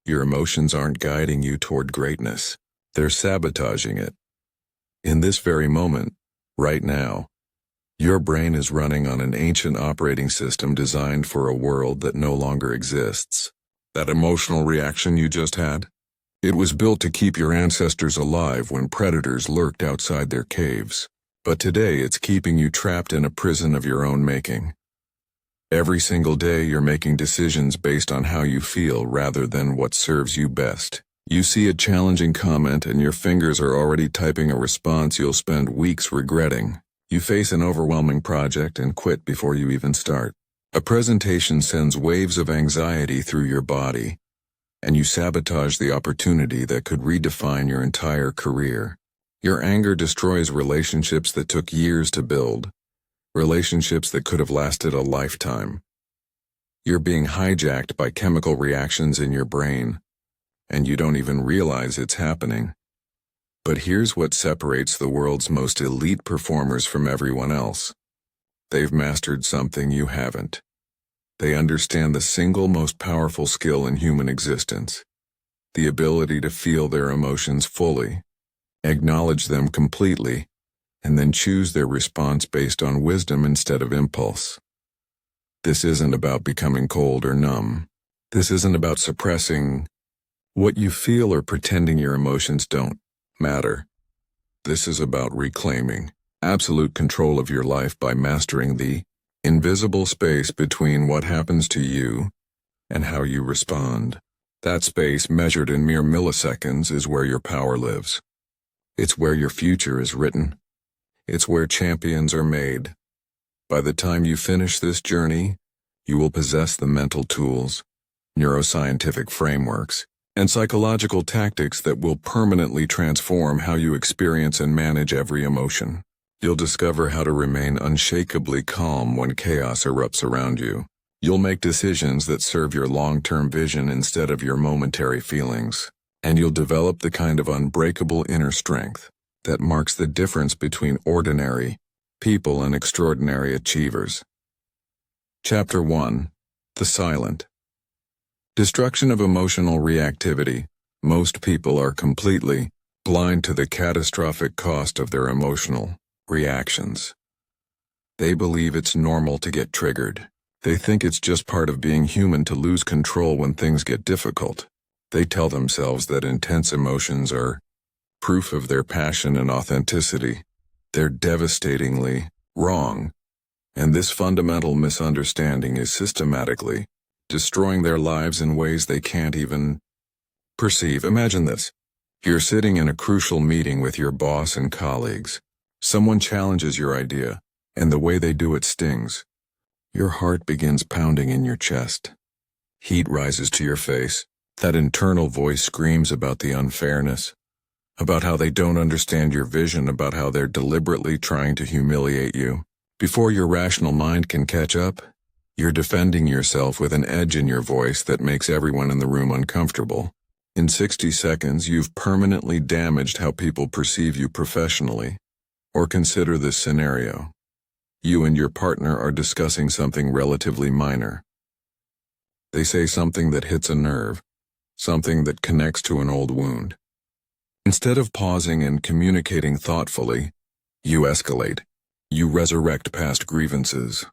Your emotions aren't guiding you toward greatness. They're sabotaging it. In this very moment, right now, your brain is running on an ancient operating system designed for a world that no longer exists. That emotional reaction you just had? It was built to keep your ancestors alive when predators lurked outside their caves. But today it's keeping you trapped in a prison of your own making. Every single day you're making decisions based on how you feel rather than what serves you best. You see a challenging comment and your fingers are already typing a response you'll spend weeks regretting. You face an overwhelming project and quit before you even start. A presentation sends waves of anxiety through your body, and you sabotage the opportunity that could redefine your entire career. Your anger destroys relationships that took years to build, relationships that could have lasted a lifetime. You're being hijacked by chemical reactions in your brain, and you don't even realize it's happening. But here's what separates the world's most elite performers from everyone else. They've mastered something you haven't. They understand the single most powerful skill in human existence, the ability to feel their emotions fully, acknowledge them completely, and then choose their response based on wisdom instead of impulse. This isn't about becoming cold or numb. This isn't about suppressing what you feel or pretending your emotions don't matter. This is about reclaiming absolute control of your life by mastering the invisible space between what happens to you and how you respond. That space, measured in mere milliseconds, is where your power lives. It's where your future is written. It's where champions are made. By the time you finish this journey, you will possess the mental tools, neuroscientific frameworks, and psychological tactics that will permanently transform how you experience and manage every emotion. You'll discover how to remain unshakably calm when chaos erupts around you. You'll make decisions that serve your long-term vision instead of your momentary feelings. And you'll develop the kind of unbreakable inner strength that marks the difference between ordinary people and extraordinary achievers. Chapter 1. The Silent. Destruction of emotional reactivity. Most people are completely blind to the catastrophic cost of their emotional reactions. They believe it's normal to get triggered. They think it's just part of being human to lose control when things get difficult. They tell themselves that intense emotions are proof of their passion and authenticity. They're devastatingly wrong, and this fundamental misunderstanding is systematically destroying their lives in ways they can't even perceive. Imagine this. You're sitting in a crucial meeting with your boss and colleagues. Someone challenges your idea, and the way they do it stings. Your heart begins pounding in your chest. Heat rises to your face. That internal voice screams about the unfairness, about how they don't understand your vision, about how they're deliberately trying to humiliate you. Before your rational mind can catch up, you're defending yourself with an edge in your voice that makes everyone in the room uncomfortable. In 60 seconds, you've permanently damaged how people perceive you professionally. Or consider this scenario. You and your partner are discussing something relatively minor. They say something that hits a nerve, something that connects to an old wound. Instead of pausing and communicating thoughtfully, you escalate. You resurrect past grievances.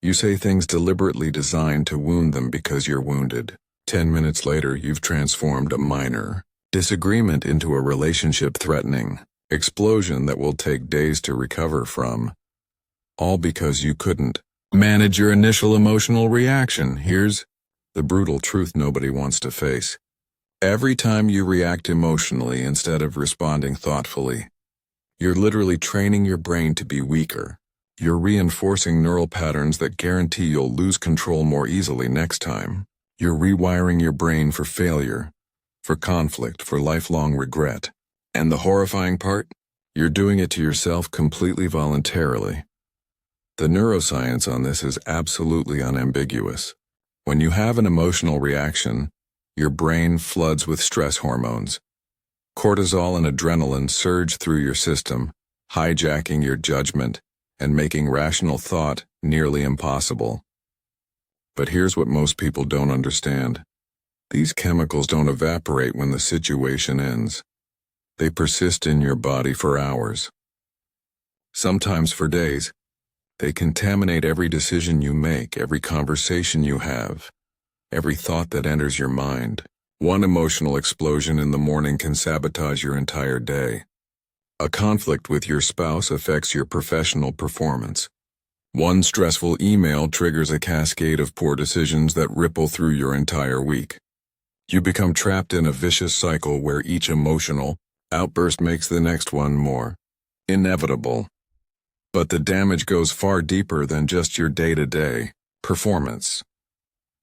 You say things deliberately designed to wound them because you're wounded. 10 minutes later, you've transformed a minor disagreement into a relationship-threatening explosion that will take days to recover from. All because you couldn't manage your initial emotional reaction. Here's the brutal truth nobody wants to face. Every time you react emotionally instead of responding thoughtfully, you're literally training your brain to be weaker. You're reinforcing neural patterns that guarantee you'll lose control more easily next time. You're rewiring your brain for failure, for conflict, for lifelong regret. And the horrifying part? You're doing it to yourself completely voluntarily. The neuroscience on this is absolutely unambiguous. When you have an emotional reaction, your brain floods with stress hormones. Cortisol and adrenaline surge through your system, hijacking your judgment and making rational thought nearly impossible. But here's what most people don't understand. These chemicals don't evaporate when the situation ends. They persist in your body for hours, sometimes for days. They contaminate every decision you make, every conversation you have, every thought that enters your mind. One emotional explosion in the morning can sabotage your entire day. A conflict with your spouse affects your professional performance. One stressful email triggers a cascade of poor decisions that ripple through your entire week. You become trapped in a vicious cycle where each emotional outburst makes the next one more inevitable. But the damage goes far deeper than just your day-to-day performance.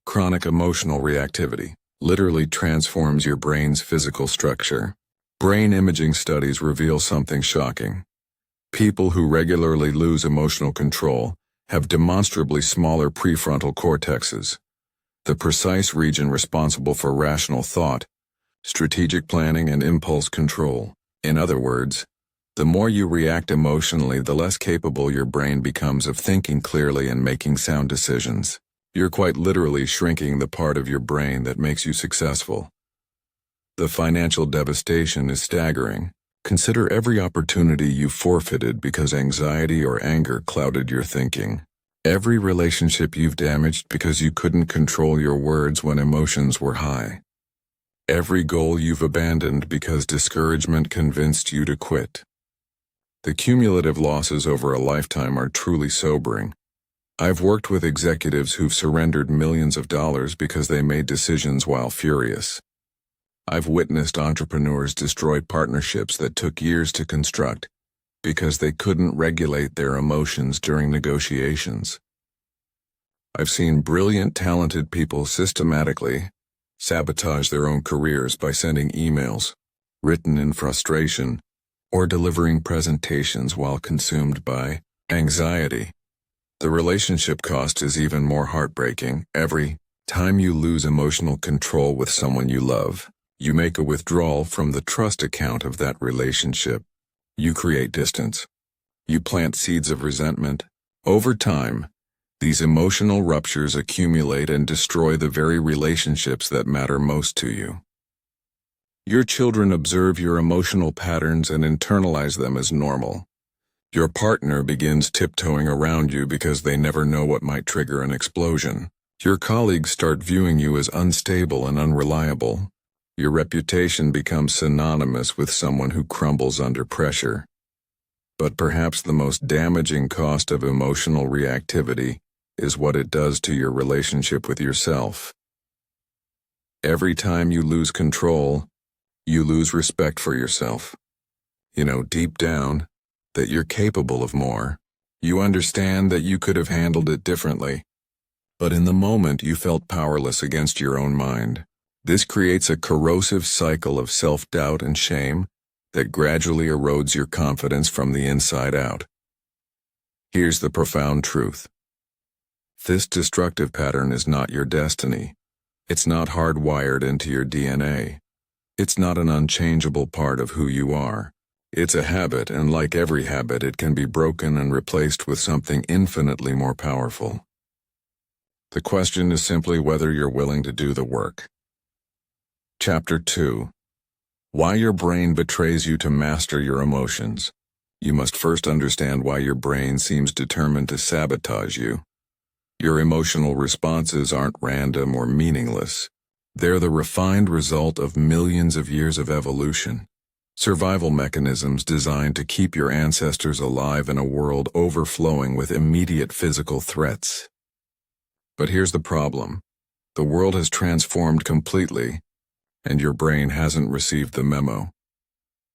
Chronic emotional reactivity literally transforms your brain's physical structure. Brain imaging studies reveal something shocking. People who regularly lose emotional control have demonstrably smaller prefrontal cortexes, the precise region responsible for rational thought, strategic planning, and impulse control. In other words, the more you react emotionally, the less capable your brain becomes of thinking clearly and making sound decisions. You're quite literally shrinking the part of your brain that makes you successful. The financial devastation is staggering. Consider every opportunity you forfeited because anxiety or anger clouded your thinking. Every relationship you've damaged because you couldn't control your words when emotions were high. Every goal you've abandoned because discouragement convinced you to quit. The cumulative losses over a lifetime are truly sobering. I've worked with executives who've surrendered millions of dollars because they made decisions while furious. I've witnessed entrepreneurs destroy partnerships that took years to construct because they couldn't regulate their emotions during negotiations. I've seen brilliant, talented people systematically sabotage their own careers by sending emails written in frustration or delivering presentations while consumed by anxiety. The relationship cost is even more heartbreaking. Every time you lose emotional control with someone you love, you make a withdrawal from the trust account of that relationship. You create distance. You plant seeds of resentment. Over time, these emotional ruptures accumulate and destroy the very relationships that matter most to you. Your children observe your emotional patterns and internalize them as normal. Your partner begins tiptoeing around you because they never know what might trigger an explosion. Your colleagues start viewing you as unstable and unreliable. Your reputation becomes synonymous with someone who crumbles under pressure. But perhaps the most damaging cost of emotional reactivity is what it does to your relationship with yourself. Every time you lose control, you lose respect for yourself. You know deep down that you're capable of more. You understand that you could have handled it differently. But in the moment you felt powerless against your own mind. This creates a corrosive cycle of self-doubt and shame that gradually erodes your confidence from the inside out. Here's the profound truth. This destructive pattern is not your destiny. It's not hardwired into your DNA. It's not an unchangeable part of who you are. It's a habit, and like every habit, it can be broken and replaced with something infinitely more powerful. The question is simply whether you're willing to do the work. Chapter 2. Why your brain betrays you to master your emotions. You must first understand why your brain seems determined to sabotage you. Your emotional responses aren't random or meaningless. They're the refined result of millions of years of evolution. Survival mechanisms designed to keep your ancestors alive in a world overflowing with immediate physical threats. But here's the problem. The world has transformed completely, and your brain hasn't received the memo.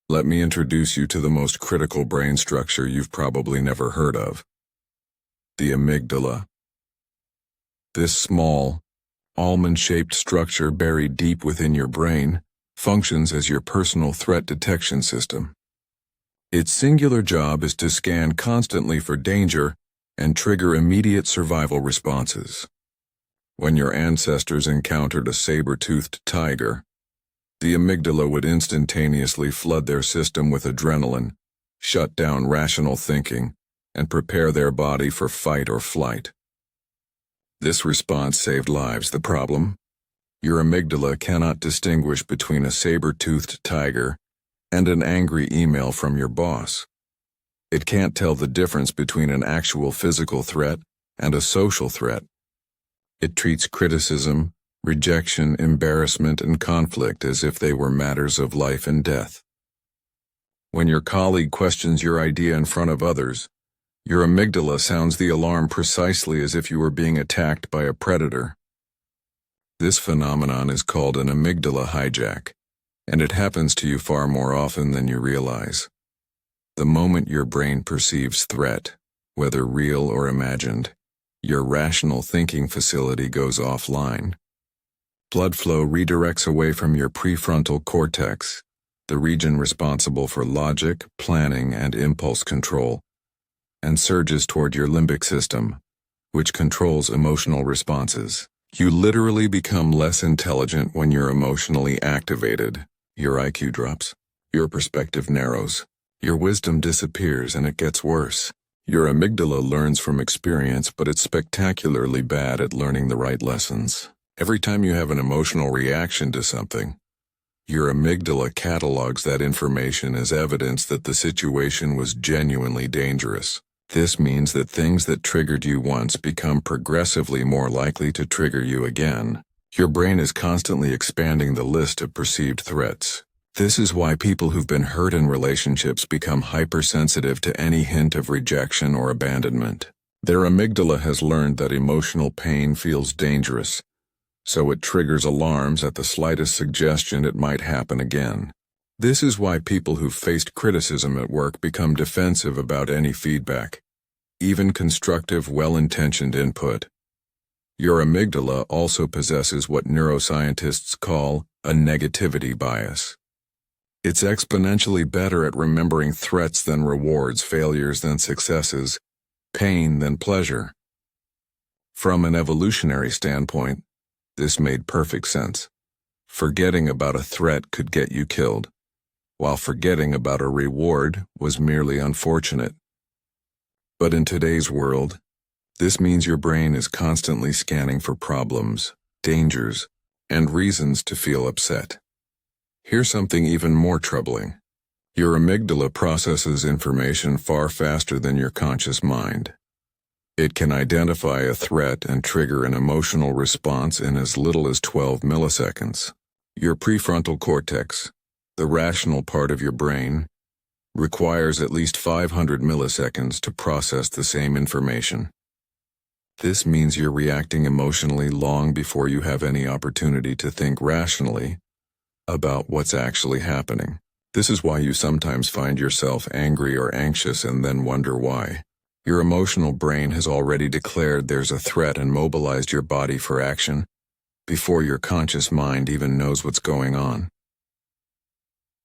Let me introduce you to the most critical brain structure you've probably never heard of. The amygdala. This small, almond-shaped structure buried deep within your brain functions as your personal threat detection system. Its singular job is to scan constantly for danger and trigger immediate survival responses. When your ancestors encountered a saber-toothed tiger, the amygdala would instantaneously flood their system with adrenaline, shut down rational thinking, and prepare their body for fight or flight. This response saved lives. The problem? Your amygdala cannot distinguish between a saber-toothed tiger and an angry email from your boss. It can't tell the difference between an actual physical threat and a social threat. It treats criticism, rejection, embarrassment, and conflict as if they were matters of life and death. When your colleague questions your idea in front of others, your amygdala sounds the alarm precisely as if you were being attacked by a predator. This phenomenon is called an amygdala hijack, and it happens to you far more often than you realize. The moment your brain perceives threat, whether real or imagined, your rational thinking facility goes offline. Blood flow redirects away from your prefrontal cortex, the region responsible for logic, planning, and impulse control, and surges toward your limbic system, which controls emotional responses. You literally become less intelligent when you're emotionally activated. Your IQ drops, your perspective narrows, your wisdom disappears, and it gets worse. Your amygdala learns from experience, but it's spectacularly bad at learning the right lessons. Every time you have an emotional reaction to something, your amygdala catalogs that information as evidence that the situation was genuinely dangerous. This means that things that triggered you once become progressively more likely to trigger you again. Your brain is constantly expanding the list of perceived threats. This is why people who've been hurt in relationships become hypersensitive to any hint of rejection or abandonment. Their amygdala has learned that emotional pain feels dangerous, so it triggers alarms at the slightest suggestion it might happen again. This is why people who've faced criticism at work become defensive about any feedback, even constructive, well-intentioned input. Your amygdala also possesses what neuroscientists call a negativity bias. It's exponentially better at remembering threats than rewards, failures than successes, pain than pleasure. From an evolutionary standpoint, this made perfect sense. Forgetting about a threat could get you killed, while forgetting about a reward was merely unfortunate. But in today's world, this means your brain is constantly scanning for problems, dangers, and reasons to feel upset. Here's something even more troubling. Your amygdala processes information far faster than your conscious mind. It can identify a threat and trigger an emotional response in as little as 12 milliseconds. Your prefrontal cortex, the rational part of your brain, requires at least 500 milliseconds to process the same information. This means you're reacting emotionally long before you have any opportunity to think rationally about what's actually happening. This is why you sometimes find yourself angry or anxious and then wonder why. Your emotional brain has already declared there's a threat and mobilized your body for action before your conscious mind even knows what's going on.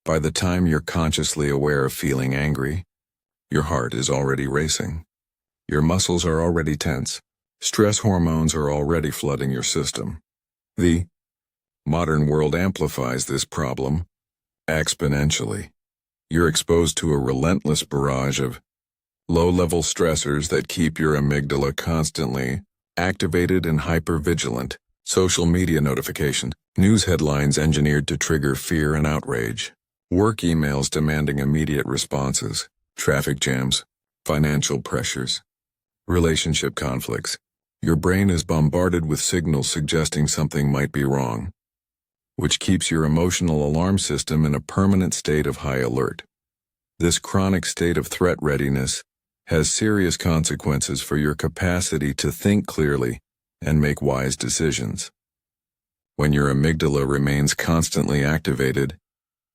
By the time you're consciously aware of feeling angry, your heart is already racing. Your muscles are already tense. Stress hormones are already flooding your system. The modern world amplifies this problem exponentially. You're exposed to a relentless barrage of low-level stressors that keep your amygdala constantly activated and hyper-vigilant. Social media notifications, news headlines engineered to trigger fear and outrage, work emails demanding immediate responses, traffic jams, financial pressures, relationship conflicts. Your brain is bombarded with signals suggesting something might be wrong, which keeps your emotional alarm system in a permanent state of high alert. This chronic state of threat readiness has serious consequences for your capacity to think clearly and make wise decisions. When your amygdala remains constantly activated,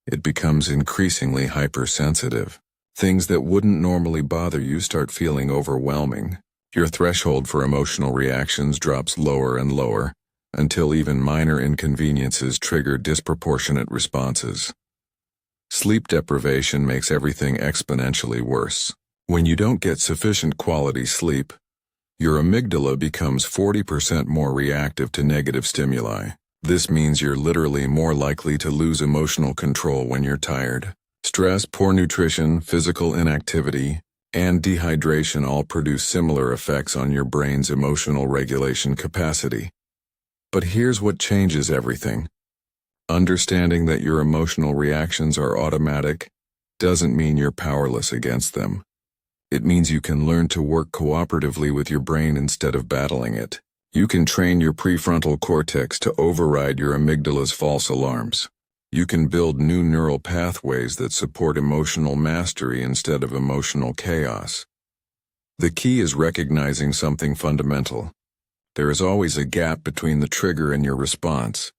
it becomes increasingly hypersensitive. Things that wouldn't normally bother you start feeling overwhelming. Your threshold for emotional reactions drops lower and lower, until even minor inconveniences trigger disproportionate responses. Sleep deprivation makes everything exponentially worse. When you don't get sufficient quality sleep, your amygdala becomes 40% more reactive to negative stimuli. This means you're literally more likely to lose emotional control when you're tired. Stress, poor nutrition, physical inactivity, and dehydration all produce similar effects on your brain's emotional regulation capacity. But here's what changes everything. Understanding that your emotional reactions are automatic doesn't mean you're powerless against them. It means you can learn to work cooperatively with your brain instead of battling it. You can train your prefrontal cortex to override your amygdala's false alarms. You can build new neural pathways that support emotional mastery instead of emotional chaos. The key is recognizing something fundamental. There is always a gap between the trigger and your response.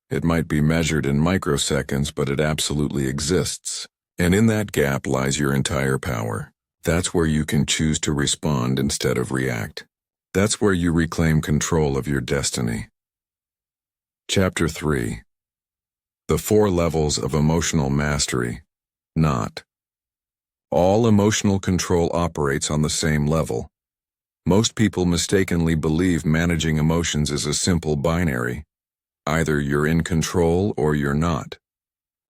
It might be measured in microseconds, but it absolutely exists. And in that gap lies your entire power. That's where you can choose to respond instead of react. That's where you reclaim control of your destiny. Chapter 3. The 4 Levels of Emotional Mastery. Not all emotional control operates on the same level. Most people mistakenly believe managing emotions is a simple binary. Either you're in control or you're not.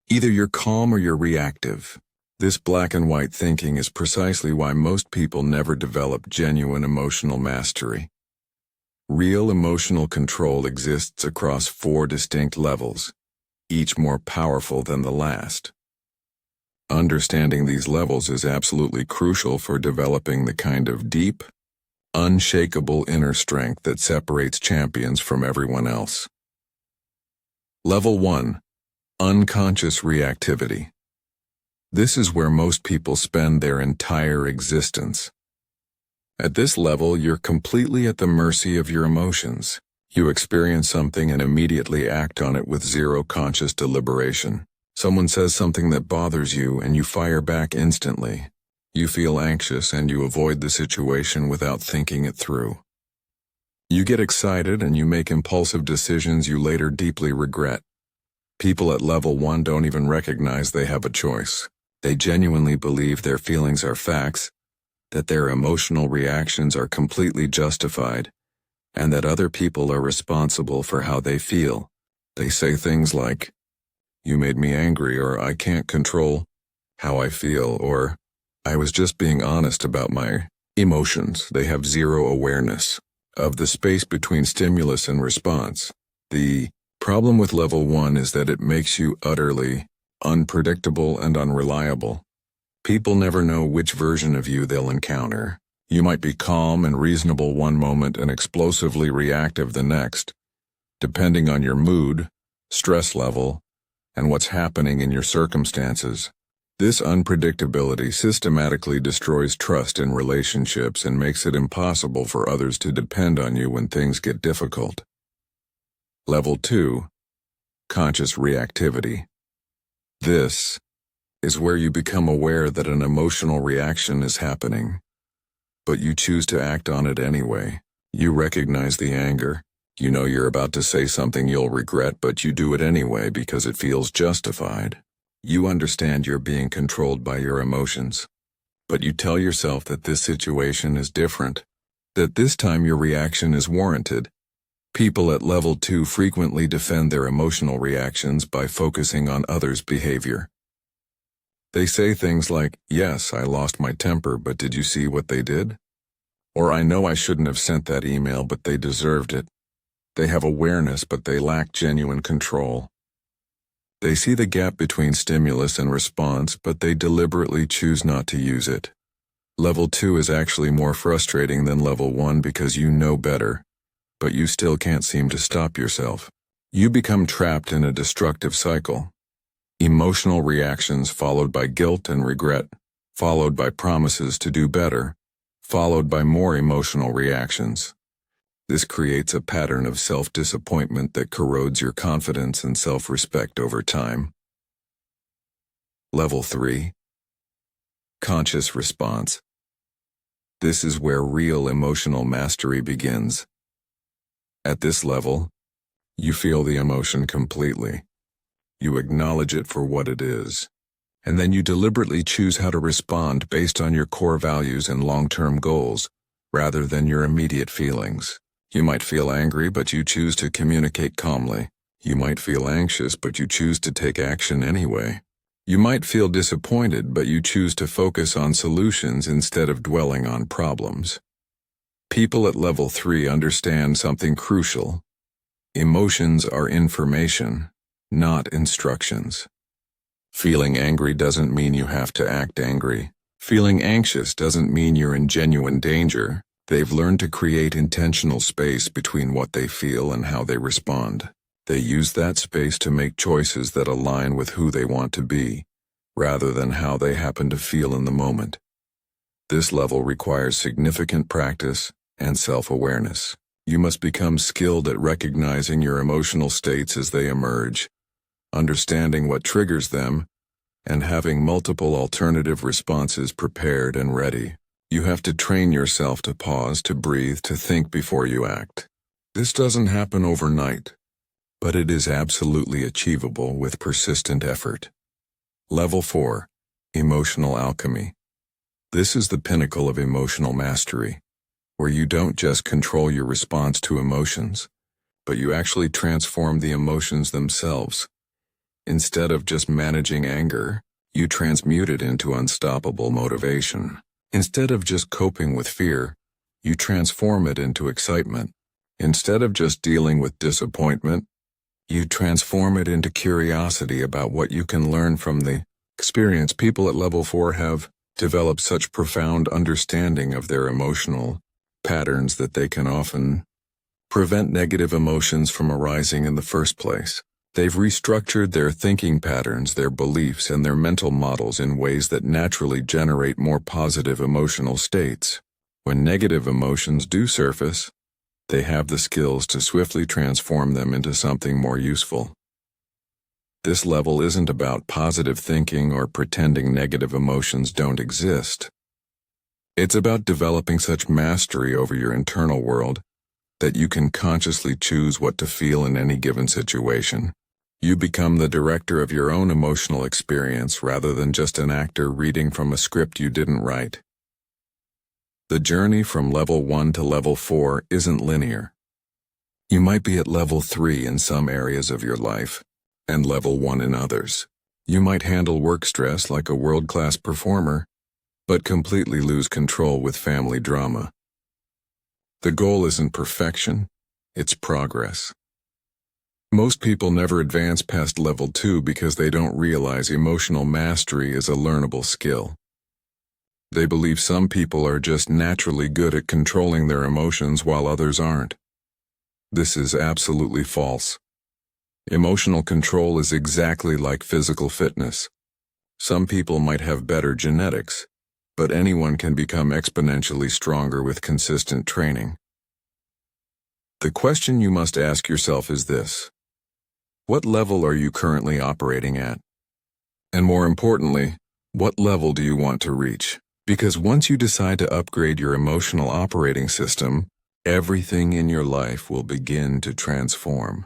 Either you're calm or you're reactive. This black and white thinking is precisely why most people never develop genuine emotional mastery. Real emotional control exists across 4 distinct levels, each more powerful than the last. Understanding these levels is absolutely crucial for developing the kind of deep, unshakable inner strength that separates champions from everyone else. Level 1. Unconscious reactivity. This is where most people spend their entire existence. At this level, you're completely at the mercy of your emotions. You experience something and immediately act on it with zero conscious deliberation. Someone says something that bothers you and you fire back instantly. You feel anxious and you avoid the situation without thinking it through. You get excited and you make impulsive decisions you later deeply regret. People at level 1 don't even recognize they have a choice. They genuinely believe their feelings are facts, that their emotional reactions are completely justified, and that other people are responsible for how they feel. They say things like, "You made me angry," or "I can't control how I feel," or "I was just being honest about my emotions." They have zero awareness of the space between stimulus and response. The problem with level 1 is that it makes you utterly unpredictable and unreliable. People never know which version of you they'll encounter. You might be calm and reasonable one moment and explosively reactive the next, depending on your mood, stress level, and what's happening in your circumstances. This unpredictability systematically destroys trust in relationships and makes it impossible for others to depend on you when things get difficult. Level 2. Conscious reactivity. This is where you become aware that an emotional reaction is happening, but you choose to act on it anyway. You recognize the anger. You know you're about to say something you'll regret, but you do it anyway because it feels justified. You understand you're being controlled by your emotions, but you tell yourself that this situation is different, that this time your reaction is warranted. People at level 2 frequently defend their emotional reactions by focusing on others' behavior. They say things like, "Yes, I lost my temper, but did you see what they did?" Or, "I know I shouldn't have sent that email, but they deserved it." They have awareness, but they lack genuine control. They see the gap between stimulus and response, but they deliberately choose not to use it. Level 2 is actually more frustrating than level 1 because you know better, but you still can't seem to stop yourself. You become trapped in a destructive cycle. Emotional reactions followed by guilt and regret, followed by promises to do better, followed by more emotional reactions. This creates a pattern of self-disappointment that corrodes your confidence and self-respect over time. Level 3. Conscious response. This is where real emotional mastery begins. At this level, you feel the emotion completely. You acknowledge it for what it is, and then you deliberately choose how to respond based on your core values and long-term goals, rather than your immediate feelings. You might feel angry, but you choose to communicate calmly. You might feel anxious, but you choose to take action anyway. You might feel disappointed, but you choose to focus on solutions instead of dwelling on problems. People at level 3 understand something crucial. Emotions are information, not instructions. Feeling angry doesn't mean you have to act angry. Feeling anxious doesn't mean you're in genuine danger. They've learned to create intentional space between what they feel and how they respond. They use that space to make choices that align with who they want to be, rather than how they happen to feel in the moment. This level requires significant practice and self-awareness. You must become skilled at recognizing your emotional states as they emerge, understanding what triggers them, and having multiple alternative responses prepared and ready. You have to train yourself to pause, to breathe, to think before you act. This doesn't happen overnight, but it is absolutely achievable with persistent effort. Level 4. Emotional Alchemy. This is the pinnacle of emotional mastery, where you don't just control your response to emotions, but you actually transform the emotions themselves. Instead of just managing anger, you transmute it into unstoppable motivation. Instead of just coping with fear, you transform it into excitement. Instead of just dealing with disappointment, you transform it into curiosity about what you can learn from the experience. People at level 4 have developed such profound understanding of their emotional patterns that they can often prevent negative emotions from arising in the first place. They've restructured their thinking patterns, their beliefs, and their mental models in ways that naturally generate more positive emotional states. When negative emotions do surface, they have the skills to swiftly transform them into something more useful. This level isn't about positive thinking or pretending negative emotions don't exist. It's about developing such mastery over your internal world that you can consciously choose what to feel in any given situation. You become the director of your own emotional experience rather than just an actor reading from a script you didn't write. The journey from level 1 to level 4 isn't linear. You might be at level 3 in some areas of your life, and level 1 in others. You might handle work stress like a world-class performer, but completely lose control with family drama. The goal isn't perfection, it's progress. Most people never advance past level 2 because they don't realize emotional mastery is a learnable skill. They believe some people are just naturally good at controlling their emotions while others aren't. This is absolutely false. Emotional control is exactly like physical fitness. Some people might have better genetics, but anyone can become exponentially stronger with consistent training. The question you must ask yourself is this: what level are you currently operating at? And more importantly, what level do you want to reach? Because once you decide to upgrade your emotional operating system, everything in your life will begin to transform.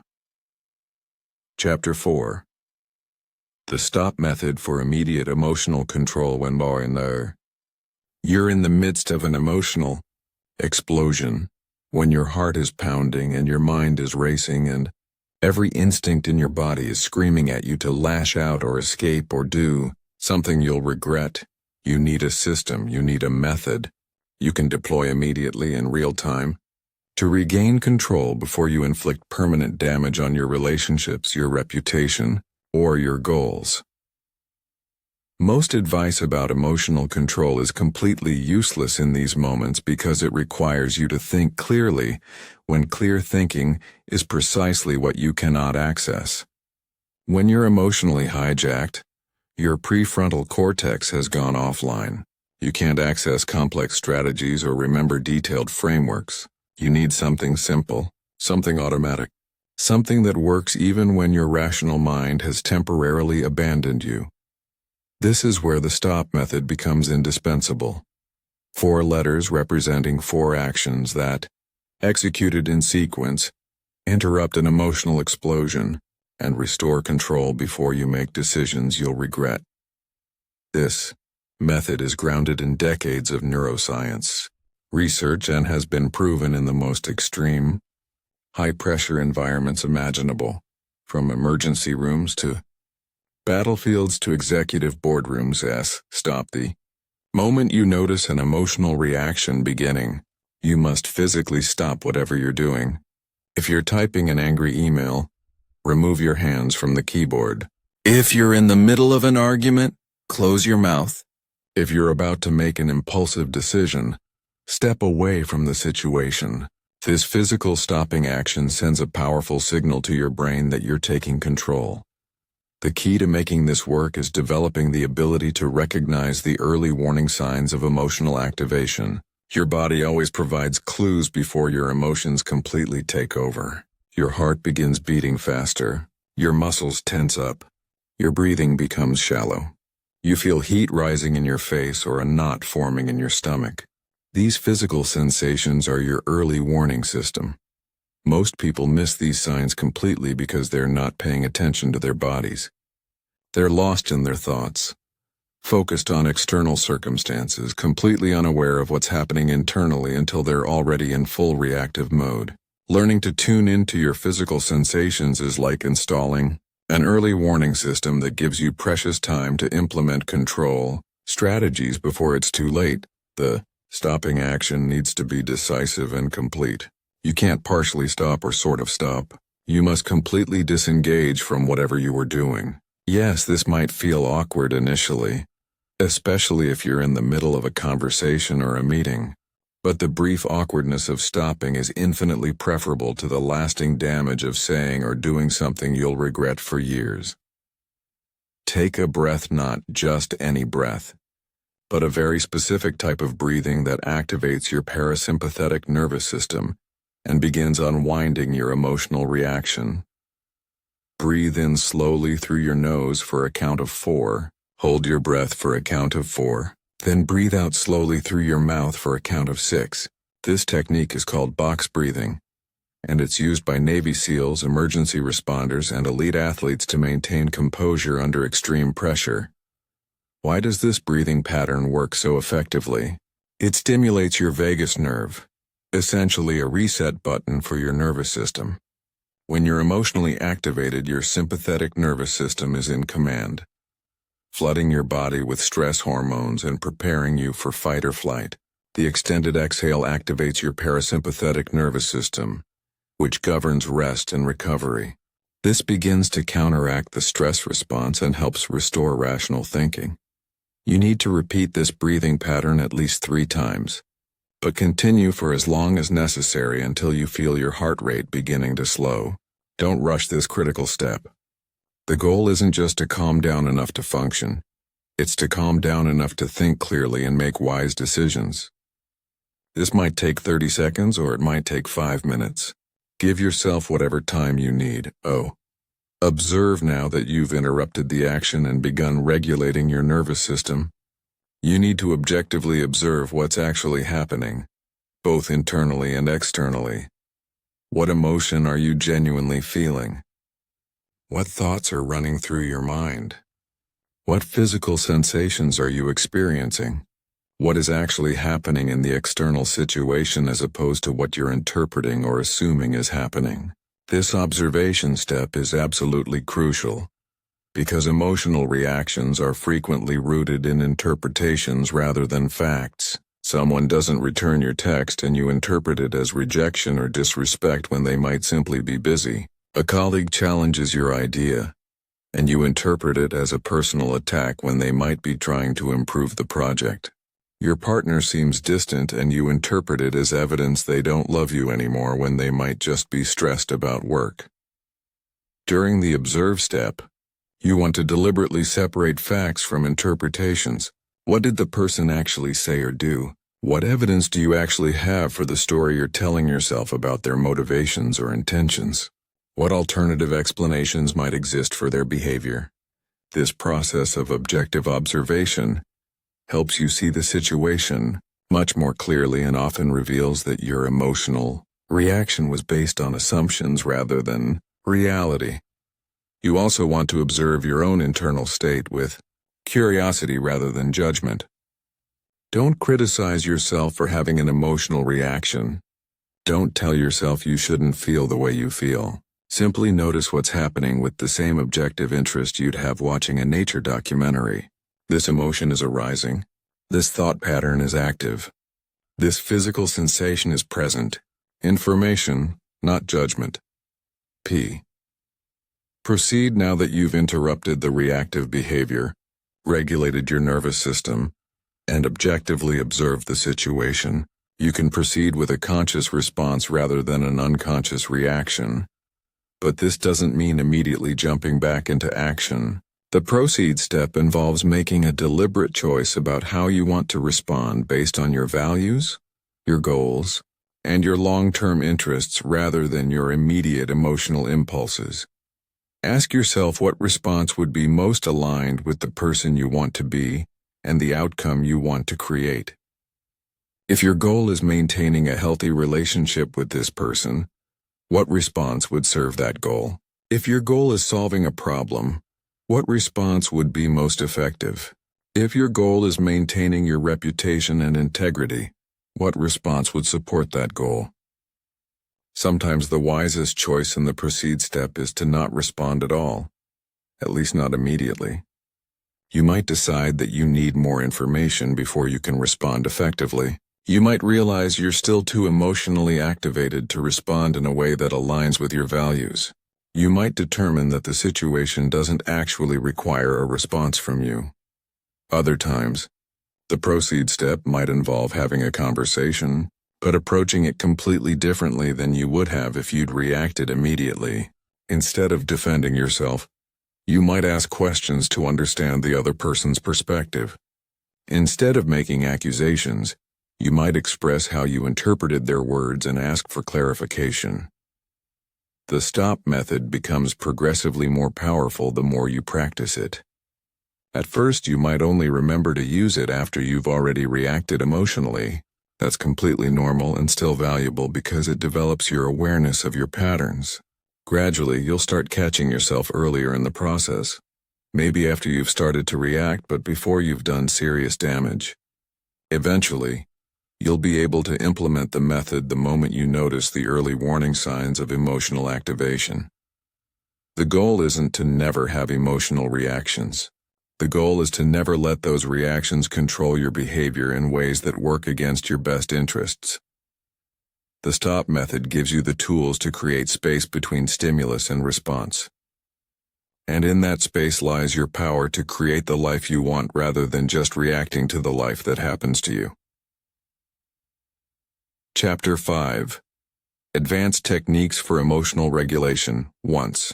Chapter 4. The Stop Method for Immediate Emotional Control when you're in the midst of an emotional explosion, when your heart is pounding and your mind is racing and every instinct in your body is screaming at you to lash out or escape or do something you'll regret. You need a system, you need a method you can deploy immediately in real time to regain control before you inflict permanent damage on your relationships, your reputation, or your goals. Most advice about emotional control is completely useless in these moments because it requires you to think clearly, when clear thinking is precisely what you cannot access. When you're emotionally hijacked, your prefrontal cortex has gone offline. You can't access complex strategies or remember detailed frameworks. You need something simple, something automatic, something that works even when your rational mind has temporarily abandoned you. This is where the stop method becomes indispensable. 4 letters representing 4 actions that, executed in sequence, interrupt an emotional explosion and restore control before you make decisions you'll regret. This method is grounded in decades of neuroscience research and has been proven in the most extreme, high-pressure environments imaginable, from emergency rooms to battlefields to executive boardrooms. Stop the moment you notice an emotional reaction beginning. You must physically stop whatever you're doing. If you're typing an angry email, remove your hands from the keyboard. If you're in the middle of an argument, close your mouth. If you're about to make an impulsive decision, step away from the situation. This physical stopping action sends a powerful signal to your brain that you're taking control. The key to making this work is developing the ability to recognize the early warning signs of emotional activation. Your body always provides clues before your emotions completely take over. Your heart begins beating faster. Your muscles tense up. Your breathing becomes shallow. You feel heat rising in your face or a knot forming in your stomach. These physical sensations are your early warning system. Most people miss these signs completely because they're not paying attention to their bodies. They're lost in their thoughts, focused on external circumstances, completely unaware of what's happening internally until they're already in full reactive mode. Learning to tune into your physical sensations is like installing an early warning system that gives you precious time to implement control strategies before it's too late. The stopping action needs to be decisive and complete. You can't partially stop or sort of stop. You must completely disengage from whatever you were doing. Yes, this might feel awkward initially, especially if you're in the middle of a conversation or a meeting. But the brief awkwardness of stopping is infinitely preferable to the lasting damage of saying or doing something you'll regret for years. Take a breath, not just any breath, but a very specific type of breathing that activates your parasympathetic nervous system and begins unwinding your emotional reaction. Breathe in slowly through your nose for a count of 4. Hold your breath for a count of 4. Then breathe out slowly through your mouth for a count of 6. This technique is called box breathing, and it's used by Navy SEALs, emergency responders, and elite athletes to maintain composure under extreme pressure. Why does this breathing pattern work so effectively? It stimulates your vagus nerve, essentially a reset button for your nervous system. When you're emotionally activated, your sympathetic nervous system is in command, flooding your body with stress hormones and preparing you for fight or flight. The extended exhale activates your parasympathetic nervous system, which governs rest and recovery. This begins to counteract the stress response and helps restore rational thinking. You need to repeat this breathing pattern at least 3 times, but continue for as long as necessary until you feel your heart rate beginning to slow. Don't rush this critical step. The goal isn't just to calm down enough to function. It's to calm down enough to think clearly and make wise decisions. This might take 30 seconds or it might take 5 minutes. Give yourself whatever time you need. Observe now that you've interrupted the action and begun regulating your nervous system. You need to objectively observe what's actually happening, both internally and externally. What emotion are you genuinely feeling? What thoughts are running through your mind? What physical sensations are you experiencing? What is actually happening in the external situation as opposed to what you're interpreting or assuming is happening? This observation step is absolutely crucial, because emotional reactions are frequently rooted in interpretations rather than facts. Someone doesn't return your text and you interpret it as rejection or disrespect when they might simply be busy. A colleague challenges your idea, and you interpret it as a personal attack when they might be trying to improve the project. Your partner seems distant and you interpret it as evidence they don't love you anymore when they might just be stressed about work. During the observe step, you want to deliberately separate facts from interpretations. What did the person actually say or do? What evidence do you actually have for the story you're telling yourself about their motivations or intentions? What alternative explanations might exist for their behavior? This process of objective observation helps you see the situation much more clearly and often reveals that your emotional reaction was based on assumptions rather than reality. You also want to observe your own internal state with curiosity rather than judgment. Don't criticize yourself for having an emotional reaction. Don't tell yourself you shouldn't feel the way you feel. Simply notice what's happening with the same objective interest you'd have watching a nature documentary. This emotion is arising. This thought pattern is active. This physical sensation is present. Information, not judgment. P. Proceed now that you've interrupted the reactive behavior, regulated your nervous system, and objectively observed the situation. You can proceed with a conscious response rather than an unconscious reaction. But this doesn't mean immediately jumping back into action. The proceed step involves making a deliberate choice about how you want to respond based on your values, your goals, and your long-term interests rather than your immediate emotional impulses. Ask yourself what response would be most aligned with the person you want to be and the outcome you want to create. If your goal is maintaining a healthy relationship with this person, what response would serve that goal? If your goal is solving a problem, what response would be most effective? If your goal is maintaining your reputation and integrity, what response would support that goal? Sometimes the wisest choice in the proceed step is to not respond at all, at least not immediately. You might decide that you need more information before you can respond effectively. You might realize you're still too emotionally activated to respond in a way that aligns with your values. You might determine that the situation doesn't actually require a response from you. Other times, the proceed step might involve having a conversation, but approaching it completely differently than you would have if you'd reacted immediately. Instead of defending yourself, you might ask questions to understand the other person's perspective. Instead of making accusations, you might express how you interpreted their words and ask for clarification. The stop method becomes progressively more powerful the more you practice it. At first, you might only remember to use it after you've already reacted emotionally. That's completely normal and still valuable because it develops your awareness of your patterns. Gradually, you'll start catching yourself earlier in the process. Maybe after you've started to react, but before you've done serious damage. Eventually, you'll be able to implement the method the moment you notice the early warning signs of emotional activation. The goal isn't to never have emotional reactions. The goal is to never let those reactions control your behavior in ways that work against your best interests. The stop method gives you the tools to create space between stimulus and response. And in that space lies your power to create the life you want rather than just reacting to the life that happens to you. Chapter 5. Advanced Techniques for Emotional Regulation. Once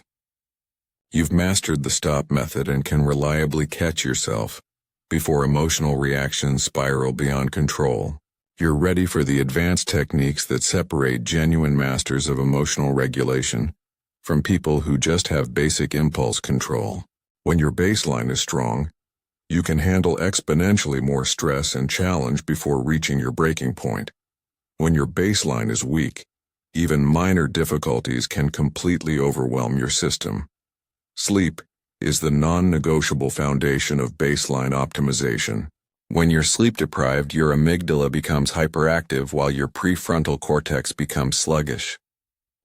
you've mastered the stop method and can reliably catch yourself before emotional reactions spiral beyond control, you're ready for the advanced techniques that separate genuine masters of emotional regulation from people who just have basic impulse control. When your baseline is strong, you can handle exponentially more stress and challenge before reaching your breaking point. When your baseline is weak, even minor difficulties can completely overwhelm your system. Sleep is the non-negotiable foundation of baseline optimization. When you're sleep-deprived, your amygdala becomes hyperactive while your prefrontal cortex becomes sluggish.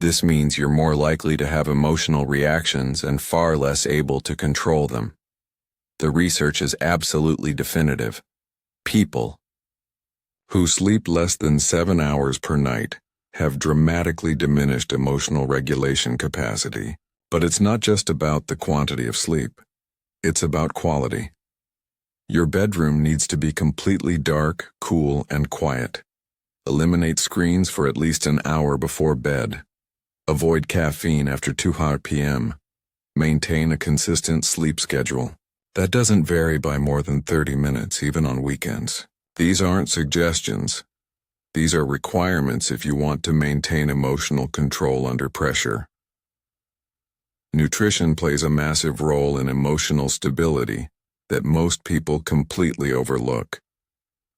This means you're more likely to have emotional reactions and far less able to control them. The research is absolutely definitive. People who sleep less than 7 hours per night have dramatically diminished emotional regulation capacity. But it's not just about the quantity of sleep. It's about quality. Your bedroom needs to be completely dark, cool, and quiet. Eliminate screens for at least an hour before bed. Avoid caffeine after 2 p.m. Maintain a consistent sleep schedule. That doesn't vary by more than 30 minutes, even on weekends. These aren't suggestions. These are requirements if you want to maintain emotional control under pressure. Nutrition plays a massive role in emotional stability that most people completely overlook.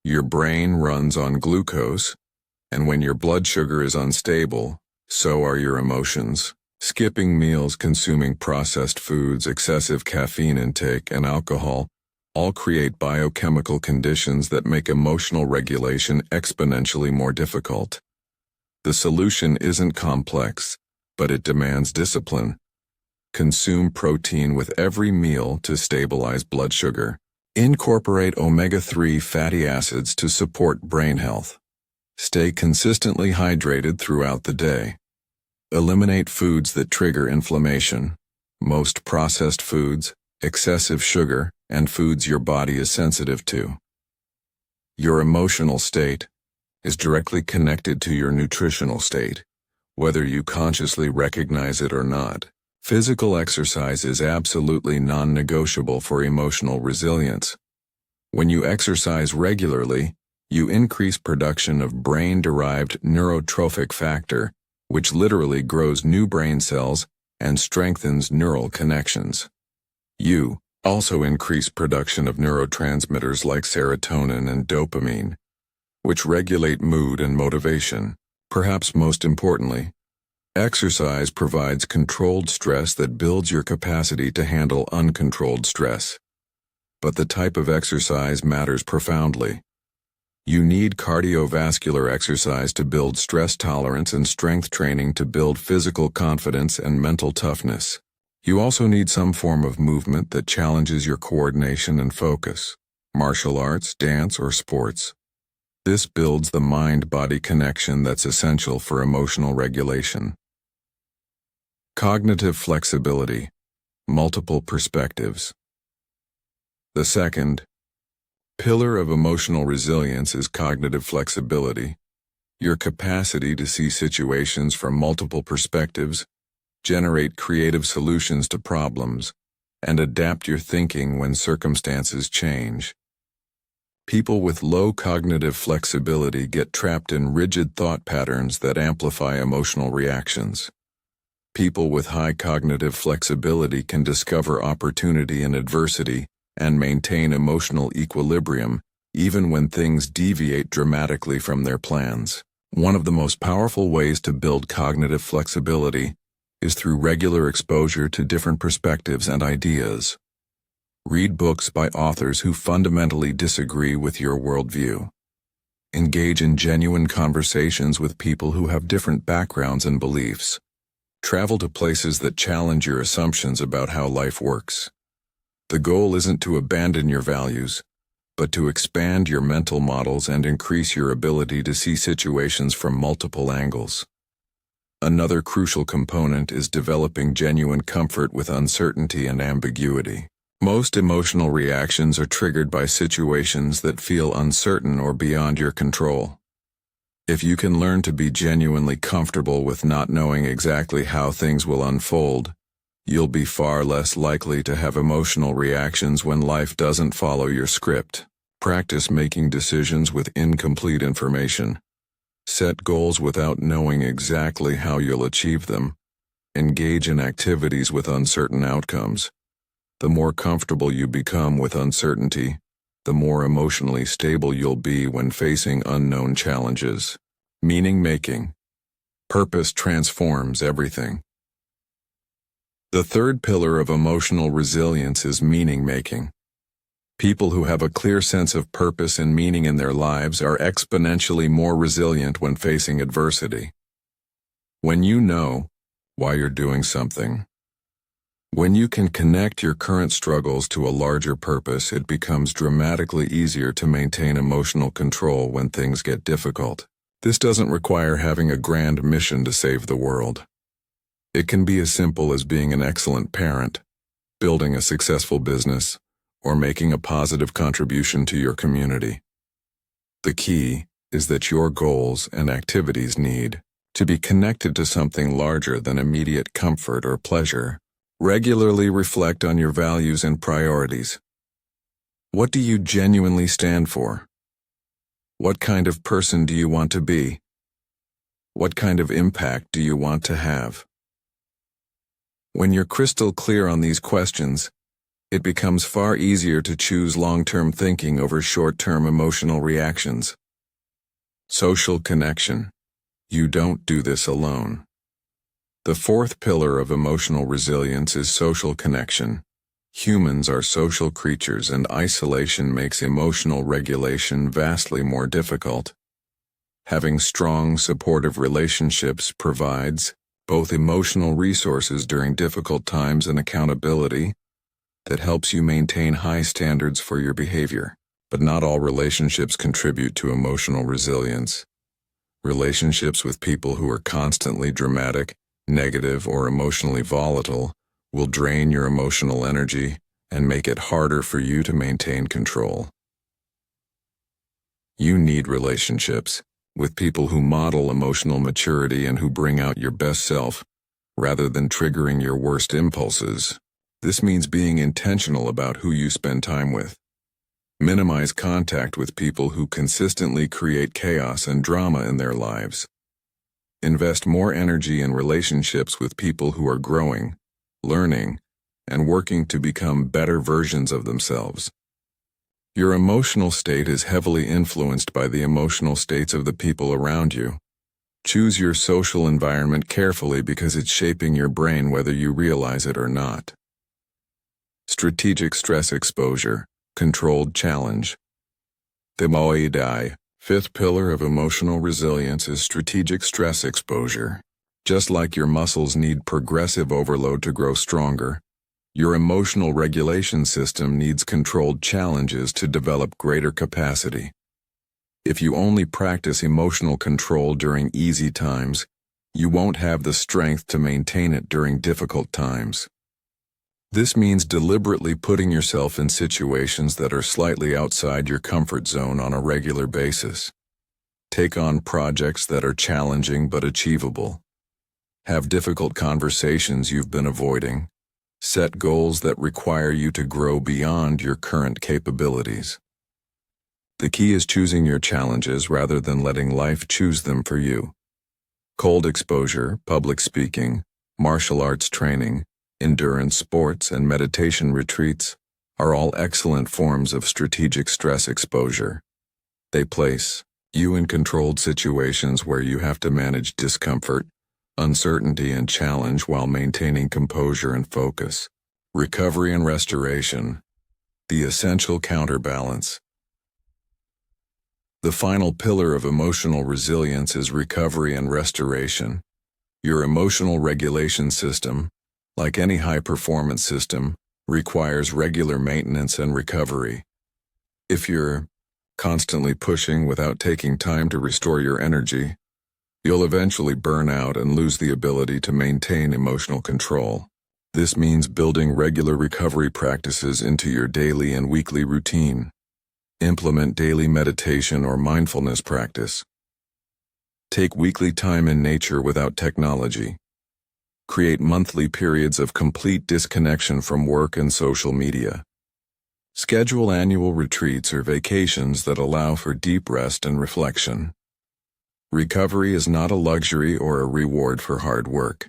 Your brain runs on glucose, and when your blood sugar is unstable, so are your emotions. Skipping meals, consuming processed foods, excessive caffeine intake, and alcohol all create biochemical conditions that make emotional regulation exponentially more difficult. The solution isn't complex, but it demands discipline. Consume protein with every meal to stabilize blood sugar. Incorporate omega-3 fatty acids to support brain health. Stay consistently hydrated throughout the day. Eliminate foods that trigger inflammation. Most processed foods, excessive sugar, and foods your body is sensitive to. Your emotional state is directly connected to your nutritional state, whether you consciously recognize it or not. Physical exercise is absolutely non-negotiable for emotional resilience. When you exercise regularly, you increase production of brain-derived neurotrophic factor, which literally grows new brain cells and strengthens neural connections. You also increase production of neurotransmitters like serotonin and dopamine, which regulate mood and motivation. Perhaps most importantly, exercise provides controlled stress that builds your capacity to handle uncontrolled stress. But the type of exercise matters profoundly. You need cardiovascular exercise to build stress tolerance and strength training to build physical confidence and mental toughness. You also need some form of movement that challenges your coordination and focus. Martial arts, dance, or sports. This builds the mind-body connection that's essential for emotional regulation. Cognitive flexibility. Multiple perspectives. The second pillar of emotional resilience is cognitive flexibility, your capacity to see situations from multiple perspectives, generate creative solutions to problems, and adapt your thinking when circumstances change. People with low cognitive flexibility get trapped in rigid thought patterns that amplify emotional reactions. People with high cognitive flexibility can discover opportunity in adversity and maintain emotional equilibrium, even when things deviate dramatically from their plans. One of the most powerful ways to build cognitive flexibility is through regular exposure to different perspectives and ideas. Read books by authors who fundamentally disagree with your worldview. Engage in genuine conversations with people who have different backgrounds and beliefs. Travel to places that challenge your assumptions about how life works. The goal isn't to abandon your values, but to expand your mental models and increase your ability to see situations from multiple angles. Another crucial component is developing genuine comfort with uncertainty and ambiguity. Most emotional reactions are triggered by situations that feel uncertain or beyond your control. If you can learn to be genuinely comfortable with not knowing exactly how things will unfold, you'll be far less likely to have emotional reactions when life doesn't follow your script. Practice making decisions with incomplete information. Set goals without knowing exactly how you'll achieve them. Engage in activities with uncertain outcomes. The more comfortable you become with uncertainty, the more emotionally stable you'll be when facing unknown challenges. Meaning making. Purpose transforms everything. The third pillar of emotional resilience is meaning making. People who have a clear sense of purpose and meaning in their lives are exponentially more resilient when facing adversity. When you know why you're doing something, when you can connect your current struggles to a larger purpose, it becomes dramatically easier to maintain emotional control when things get difficult. This doesn't require having a grand mission to save the world. It can be as simple as being an excellent parent, building a successful business, or making a positive contribution to your community. The key is that your goals and activities need to be connected to something larger than immediate comfort or pleasure. Regularly reflect on your values and priorities. What do you genuinely stand for? What kind of person do you want to be? What kind of impact do you want to have? When you're crystal clear on these questions, it becomes far easier to choose long-term thinking over short-term emotional reactions. Social connection. You don't do this alone. The fourth pillar of emotional resilience is social connection. Humans are social creatures, and isolation makes emotional regulation vastly more difficult. Having strong, supportive relationships provides both emotional resources during difficult times and accountability that helps you maintain high standards for your behavior. But not all relationships contribute to emotional resilience. Relationships with people who are constantly dramatic, negative, or emotionally volatile, will drain your emotional energy and make it harder for you to maintain control. You need relationships with people who model emotional maturity and who bring out your best self, rather than triggering your worst impulses. This means being intentional about who you spend time with. Minimize contact with people who consistently create chaos and drama in their lives. Invest more energy in relationships with people who are growing, learning, and working to become better versions of themselves. Your emotional state is heavily influenced by the emotional states of the people around you. Choose your social environment carefully because it's shaping your brain whether you realize it or not. Strategic stress exposure, controlled challenge. The AUDI, fifth pillar of emotional resilience, is strategic stress exposure. Just like your muscles need progressive overload to grow stronger, your emotional regulation system needs controlled challenges to develop greater capacity. If you only practice emotional control during easy times, you won't have the strength to maintain it during difficult times. This means deliberately putting yourself in situations that are slightly outside your comfort zone on a regular basis. Take on projects that are challenging but achievable. Have difficult conversations you've been avoiding. Set goals that require you to grow beyond your current capabilities. The key is choosing your challenges rather than letting life choose them for you. Cold exposure, public speaking, martial arts training, endurance sports, and meditation retreats are all excellent forms of strategic stress exposure. They place you in controlled situations where you have to manage discomfort, uncertainty, and challenge while maintaining composure and focus. Recovery and restoration, the essential counterbalance. The final pillar of emotional resilience is recovery and restoration. Your emotional regulation system, like any high-performance system, requires regular maintenance and recovery. If you're constantly pushing without taking time to restore your energy, you'll eventually burn out and lose the ability to maintain emotional control. This means building regular recovery practices into your daily and weekly routine. Implement daily meditation or mindfulness practice. Take weekly time in nature without technology. Create monthly periods of complete disconnection from work and social media. Schedule annual retreats or vacations that allow for deep rest and reflection. Recovery is not a luxury or a reward for hard work.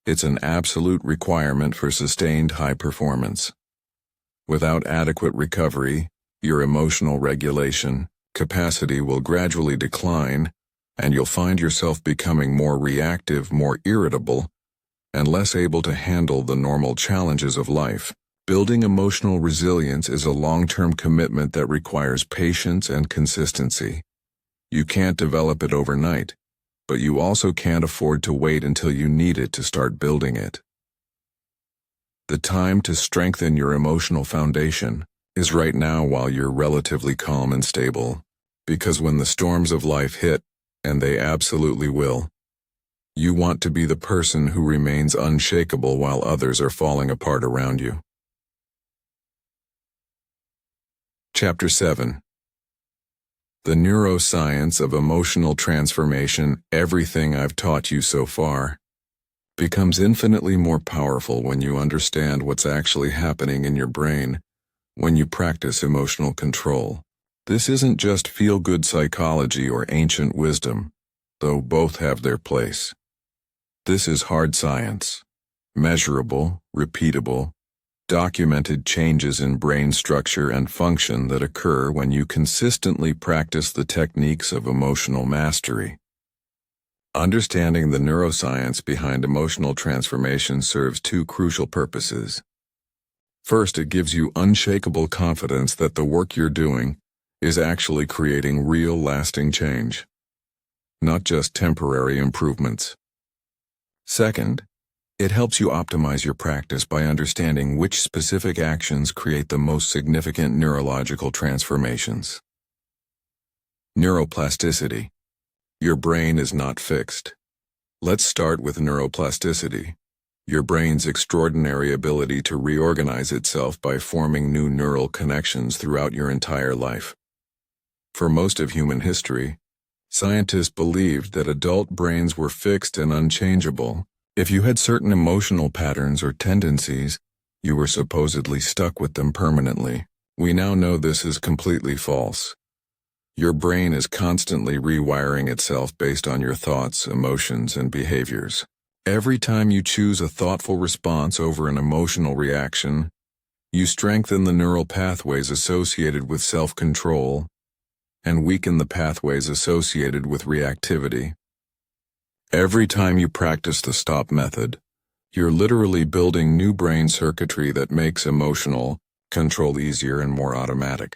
It's an absolute requirement for sustained high performance. Without adequate recovery, your emotional regulation capacity will gradually decline, and you'll find yourself becoming more reactive, more irritable, and less able to handle the normal challenges of life. Building emotional resilience is a long-term commitment that requires patience and consistency. You can't develop it overnight, but you also can't afford to wait until you need it to start building it. The time to strengthen your emotional foundation is right now while you're relatively calm and stable, because when the storms of life hit, and they absolutely will, you want to be the person who remains unshakable while others are falling apart around you. Chapter 7. The Neuroscience of Emotional Transformation. Everything I've taught you so far becomes infinitely more powerful when you understand what's actually happening in your brain when you practice emotional control. This isn't just feel-good psychology or ancient wisdom, though both have their place. This is hard science. Measurable, repeatable, documented changes in brain structure and function that occur when you consistently practice the techniques of emotional mastery. Understanding the neuroscience behind emotional transformation serves two crucial purposes. First, it gives you unshakable confidence that the work you're doing is actually creating real, lasting change, not just temporary improvements. Second, it helps you optimize your practice by understanding which specific actions create the most significant neurological transformations. Neuroplasticity. Your brain is not fixed. Let's start with neuroplasticity, your brain's extraordinary ability to reorganize itself by forming new neural connections throughout your entire life. For most of human history, scientists believed that adult brains were fixed and unchangeable. If you had certain emotional patterns or tendencies, you were supposedly stuck with them permanently. We now know this is completely false. Your brain is constantly rewiring itself based on your thoughts, emotions, and behaviors. Every time you choose a thoughtful response over an emotional reaction, you strengthen the neural pathways associated with self-control and weaken the pathways associated with reactivity. Every time you practice the stop method, you're literally building new brain circuitry that makes emotional control easier and more automatic.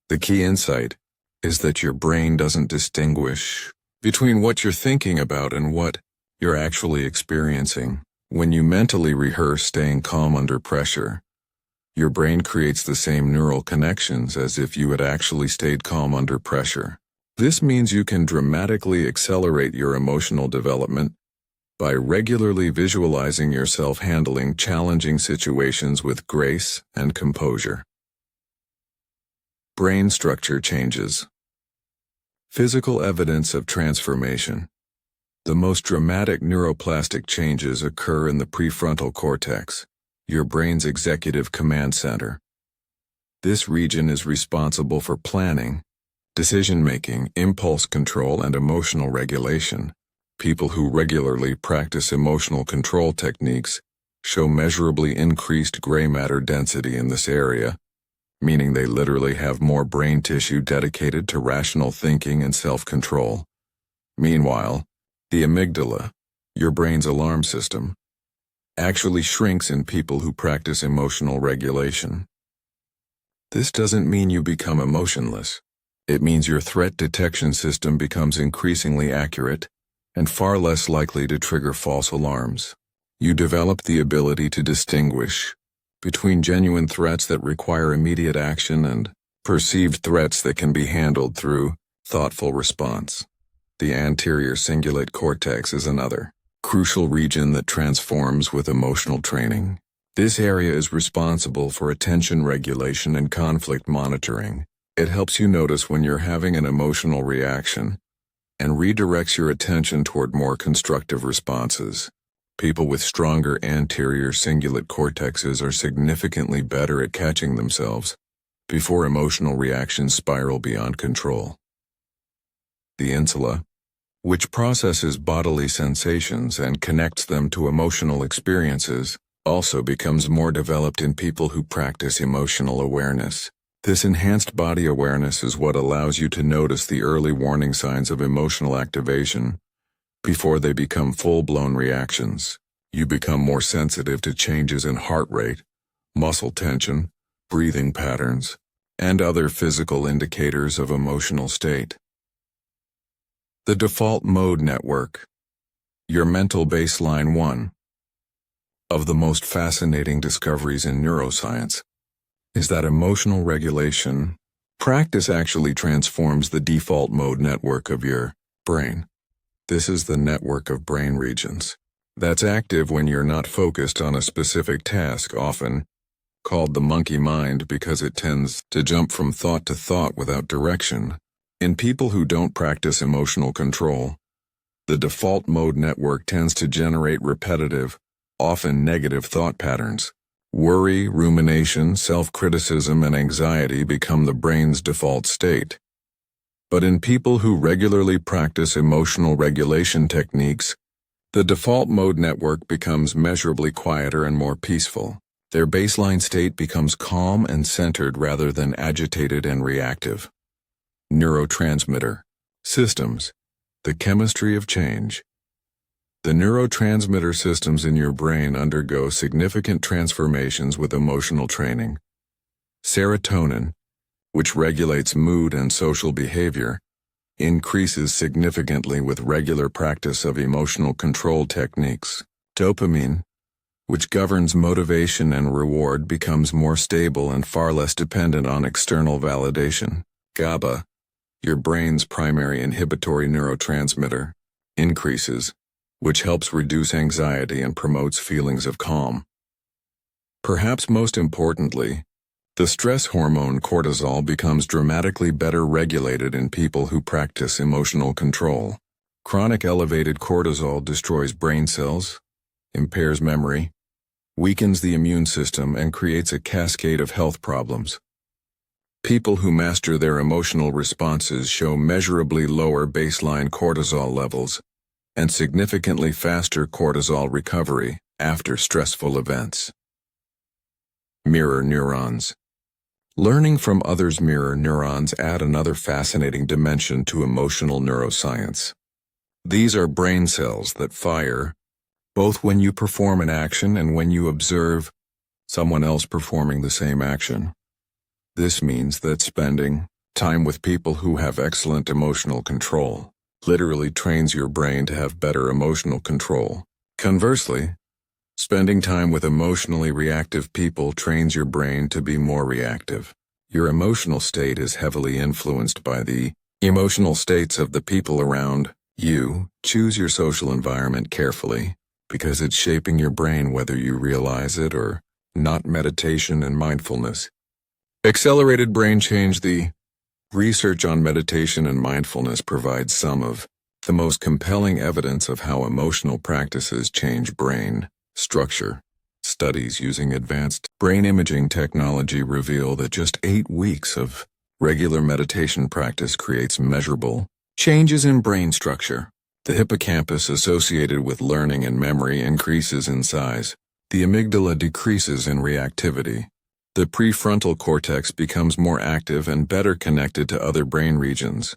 The key insight is that your brain doesn't distinguish between what you're thinking about and what you're actually experiencing. When you mentally rehearse staying calm under pressure, your brain creates the same neural connections as if you had actually stayed calm under pressure. This means you can dramatically accelerate your emotional development by regularly visualizing yourself handling challenging situations with grace and composure. Brain structure changes. Physical evidence of transformation. The most dramatic neuroplastic changes occur in the prefrontal cortex, your brain's executive command center. This region is responsible for planning, decision-making, impulse control, and emotional regulation. People who regularly practice emotional control techniques show measurably increased gray matter density in this area, meaning they literally have more brain tissue dedicated to rational thinking and self-control. Meanwhile, the amygdala, your brain's alarm system, actually shrinks in people who practice emotional regulation. This doesn't mean you become emotionless. It means your threat detection system becomes increasingly accurate and far less likely to trigger false alarms. You develop the ability to distinguish between genuine threats that require immediate action and perceived threats that can be handled through thoughtful response. The anterior cingulate cortex is another crucial region that transforms with emotional training. This area is responsible for attention regulation and conflict monitoring. It helps you notice when you're having an emotional reaction and redirects your attention toward more constructive responses. People with stronger anterior cingulate cortexes are significantly better at catching themselves before emotional reactions spiral beyond control. The insula, which processes bodily sensations and connects them to emotional experiences, also becomes more developed in people who practice emotional awareness. This enhanced body awareness is what allows you to notice the early warning signs of emotional activation before they become full-blown reactions. You become more sensitive to changes in heart rate, muscle tension, breathing patterns, and other physical indicators of emotional state. The default mode network, your mental baseline. One of the most fascinating discoveries in neuroscience is that emotional regulation practice actually transforms the default mode network of your brain. This is the network of brain regions that's active when you're not focused on a specific task, often called the monkey mind because it tends to jump from thought to thought without direction. In people who don't practice emotional control, the default mode network tends to generate repetitive, often negative thought patterns. Worry, rumination, self-criticism, and anxiety become the brain's default state. But in people who regularly practice emotional regulation techniques, the default mode network becomes measurably quieter and more peaceful. Their baseline state becomes calm and centered rather than agitated and reactive. Neurotransmitter systems, the chemistry of change. The neurotransmitter systems in your brain undergo significant transformations with emotional training. Serotonin, which regulates mood and social behavior, increases significantly with regular practice of emotional control techniques. Dopamine, which governs motivation and reward, becomes more stable and far less dependent on external validation. GABA, your brain's primary inhibitory neurotransmitter, increases which helps reduce anxiety and promotes feelings of calm. Perhaps most importantly, the stress hormone cortisol becomes dramatically better regulated in people who practice emotional control. Chronic elevated cortisol destroys brain cells, impairs memory, weakens the immune system, and creates a cascade of health problems. People who master their emotional responses show measurably lower baseline cortisol levels and significantly faster cortisol recovery after stressful events. Mirror neurons. Learning from others' mirror neurons add another fascinating dimension to emotional neuroscience. These are brain cells that fire both when you perform an action and when you observe someone else performing the same action. This means that spending time with people who have excellent emotional control literally trains your brain to have better emotional control. Conversely, spending time with emotionally reactive people trains your brain to be more reactive. Your emotional state is heavily influenced by the emotional states of the people around you. Choose your social environment carefully, because it's shaping your brain whether you realize it or not. Meditation and mindfulness. Accelerated brain change. The research on meditation and mindfulness provides some of the most compelling evidence of how emotional practices change brain structure. Studies using advanced brain imaging technology reveal that just 8 weeks of regular meditation practice creates measurable changes in brain structure. The hippocampus, associated with learning and memory, increases in size. The amygdala decreases in reactivity. The prefrontal cortex becomes more active and better connected to other brain regions.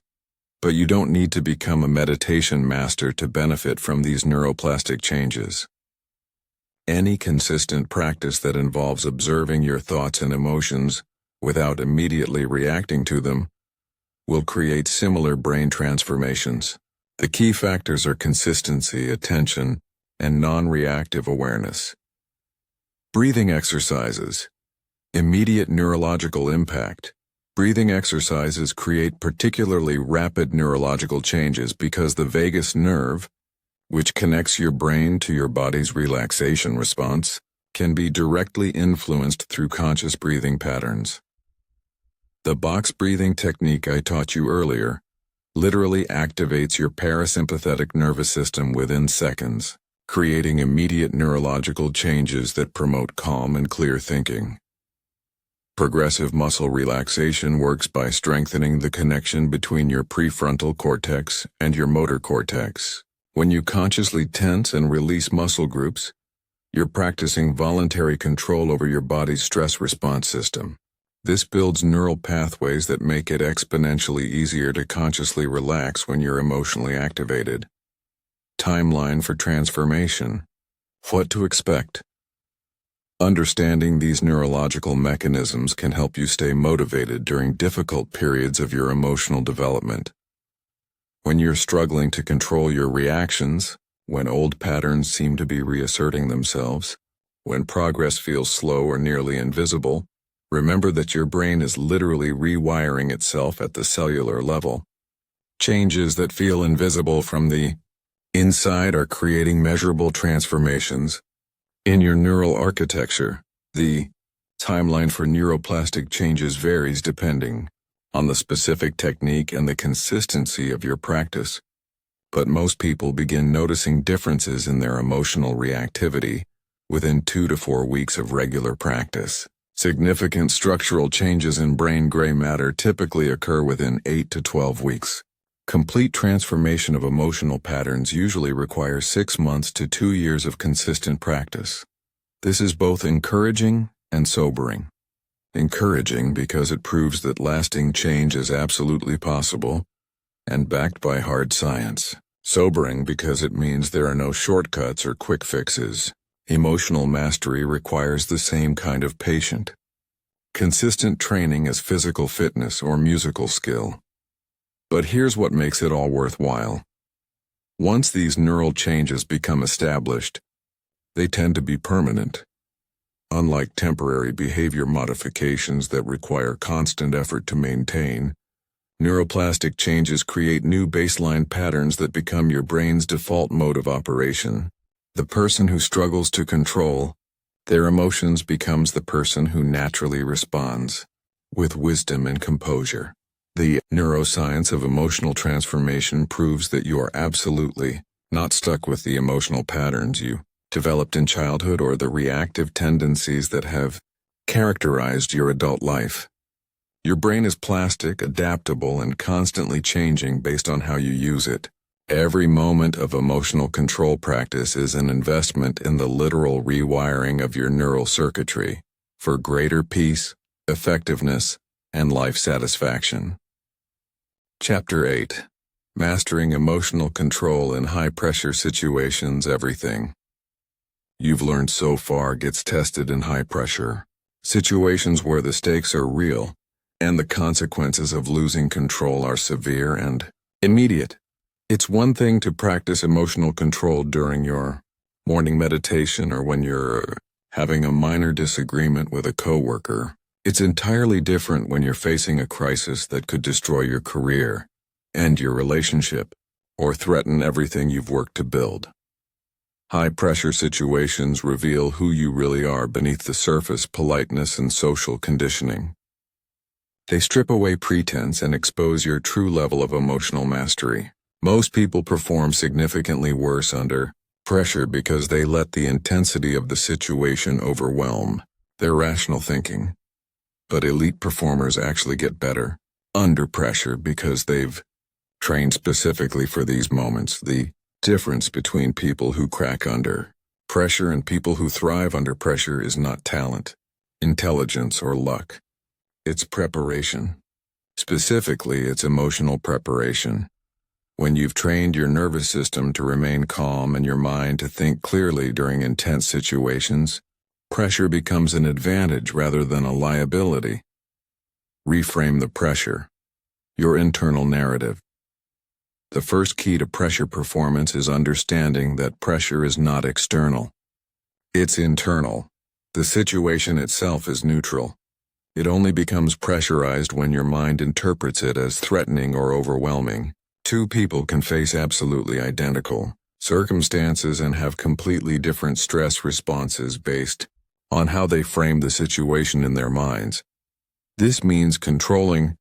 But you don't need to become a meditation master to benefit from these neuroplastic changes. Any consistent practice that involves observing your thoughts and emotions without immediately reacting to them will create similar brain transformations. The key factors are consistency, attention, and non-reactive awareness. Breathing exercises. Immediate neurological impact. Breathing exercises create particularly rapid neurological changes because the vagus nerve, which connects your brain to your body's relaxation response, can be directly influenced through conscious breathing patterns. The box breathing technique I taught you earlier literally activates your parasympathetic nervous system within seconds, creating immediate neurological changes that promote calm and clear thinking. Progressive muscle relaxation works by strengthening the connection between your prefrontal cortex and your motor cortex. When you consciously tense and release muscle groups, you're practicing voluntary control over your body's stress response system. This builds neural pathways that make it exponentially easier to consciously relax when you're emotionally activated. Timeline for transformation. What to expect. Understanding these neurological mechanisms can help you stay motivated during difficult periods of your emotional development. When you're struggling to control your reactions, when old patterns seem to be reasserting themselves, when progress feels slow or nearly invisible, remember that your brain is literally rewiring itself at the cellular level. Changes that feel invisible from the inside are creating measurable transformations in your neural architecture. The timeline for neuroplastic changes varies depending on the specific technique and the consistency of your practice, but most people begin noticing differences in their emotional reactivity within 2 to 4 weeks of regular practice. Significant structural changes in brain gray matter typically occur within 8 to 12 weeks. Complete transformation of emotional patterns usually requires 6 months to 2 years of consistent practice. This is both encouraging and sobering. Encouraging because it proves that lasting change is absolutely possible and backed by hard science. Sobering because it means there are no shortcuts or quick fixes. Emotional mastery requires the same kind of patient, consistent training as physical fitness or musical skill. But here's what makes it all worthwhile. Once these neural changes become established, they tend to be permanent. Unlike temporary behavior modifications that require constant effort to maintain, Neuroplastic changes create new baseline patterns that become your brain's default mode of operation. The person who struggles to control their emotions becomes the person who naturally responds with wisdom and composure. The neuroscience of emotional transformation proves that you are absolutely not stuck with the emotional patterns you developed in childhood or the reactive tendencies that have characterized your adult life. Your brain is plastic, adaptable, and constantly changing based on how you use it. Every moment of emotional control practice is an investment in the literal rewiring of your neural circuitry for greater peace, effectiveness, and life satisfaction. Chapter 8. Mastering Emotional Control in High-Pressure Situations. Everything you've learned so far gets tested in high-pressure situations where the stakes are real and the consequences of losing control are severe and immediate. It's one thing to practice emotional control during your morning meditation or when you're having a minor disagreement with a coworker. It's entirely different when you're facing a crisis that could destroy your career, end your relationship, or threaten everything you've worked to build. High-pressure situations reveal who you really are beneath the surface politeness and social conditioning. They strip away pretense and expose your true level of emotional mastery. Most people perform significantly worse under pressure because they let the intensity of the situation overwhelm their rational thinking. But elite performers actually get better under pressure because they've trained specifically for these moments. The difference between people who crack under pressure and people who thrive under pressure is not talent, intelligence, or luck. It's preparation. Specifically, it's emotional preparation. When you've trained your nervous system to remain calm and your mind to think clearly during intense situations, pressure becomes an advantage rather than a liability. Reframe the pressure. Your internal narrative. The first key to pressure performance is understanding that pressure is not external. It's internal. The situation itself is neutral. It only becomes pressurized when your mind interprets it as threatening or overwhelming. Two people can face absolutely identical circumstances and have completely different stress responses based on how they frame the situation in their minds. This means controlling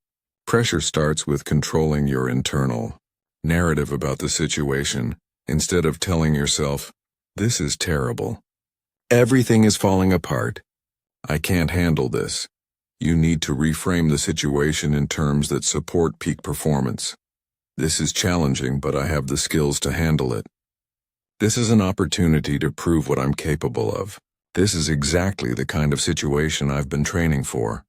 pressure starts with controlling your internal narrative about the situation. Instead of telling yourself, "This is terrible. Everything is falling apart. I can't handle this." You need to reframe the situation in terms that support peak performance. "This is challenging, but I have the skills to handle it. This is an opportunity to prove what I'm capable of. This is exactly the kind of situation I've been training for."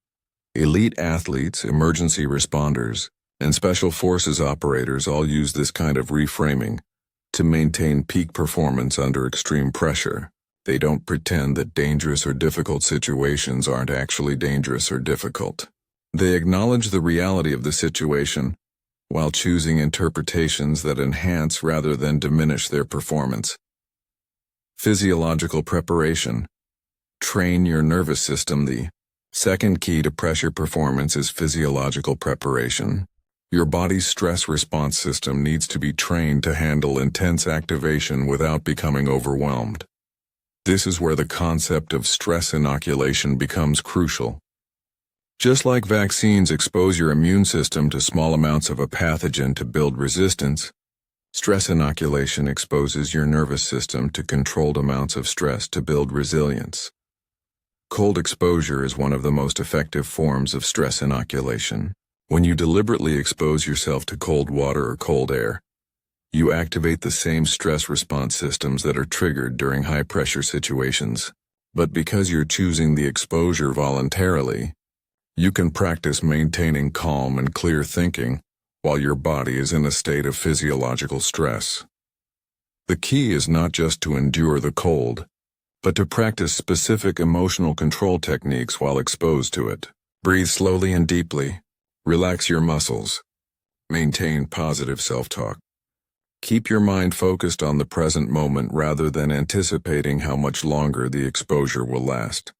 Elite athletes, emergency responders, and special forces operators all use this kind of reframing to maintain peak performance under extreme pressure. They don't pretend that dangerous or difficult situations aren't actually dangerous or difficult. They acknowledge the reality of the situation while choosing interpretations that enhance rather than diminish their performance. Physiological preparation. Train your nervous system. The second key to pressure performance is physiological preparation. Your body's stress response system needs to be trained to handle intense activation without becoming overwhelmed. This is where the concept of stress inoculation becomes crucial. Just like vaccines expose your immune system to small amounts of a pathogen to build resistance, stress inoculation exposes your nervous system to controlled amounts of stress to build resilience. Cold exposure is one of the most effective forms of stress inoculation. When you deliberately expose yourself to cold water or cold air, you activate the same stress response systems that are triggered during high-pressure situations. But because you're choosing the exposure voluntarily, you can practice maintaining calm and clear thinking while your body is in a state of physiological stress. The key is not just to endure the cold, but to practice specific emotional control techniques while exposed to it. Breathe slowly and deeply. Relax your muscles. Maintain positive self-talk. Keep your mind focused on the present moment rather than anticipating how much longer the exposure will last.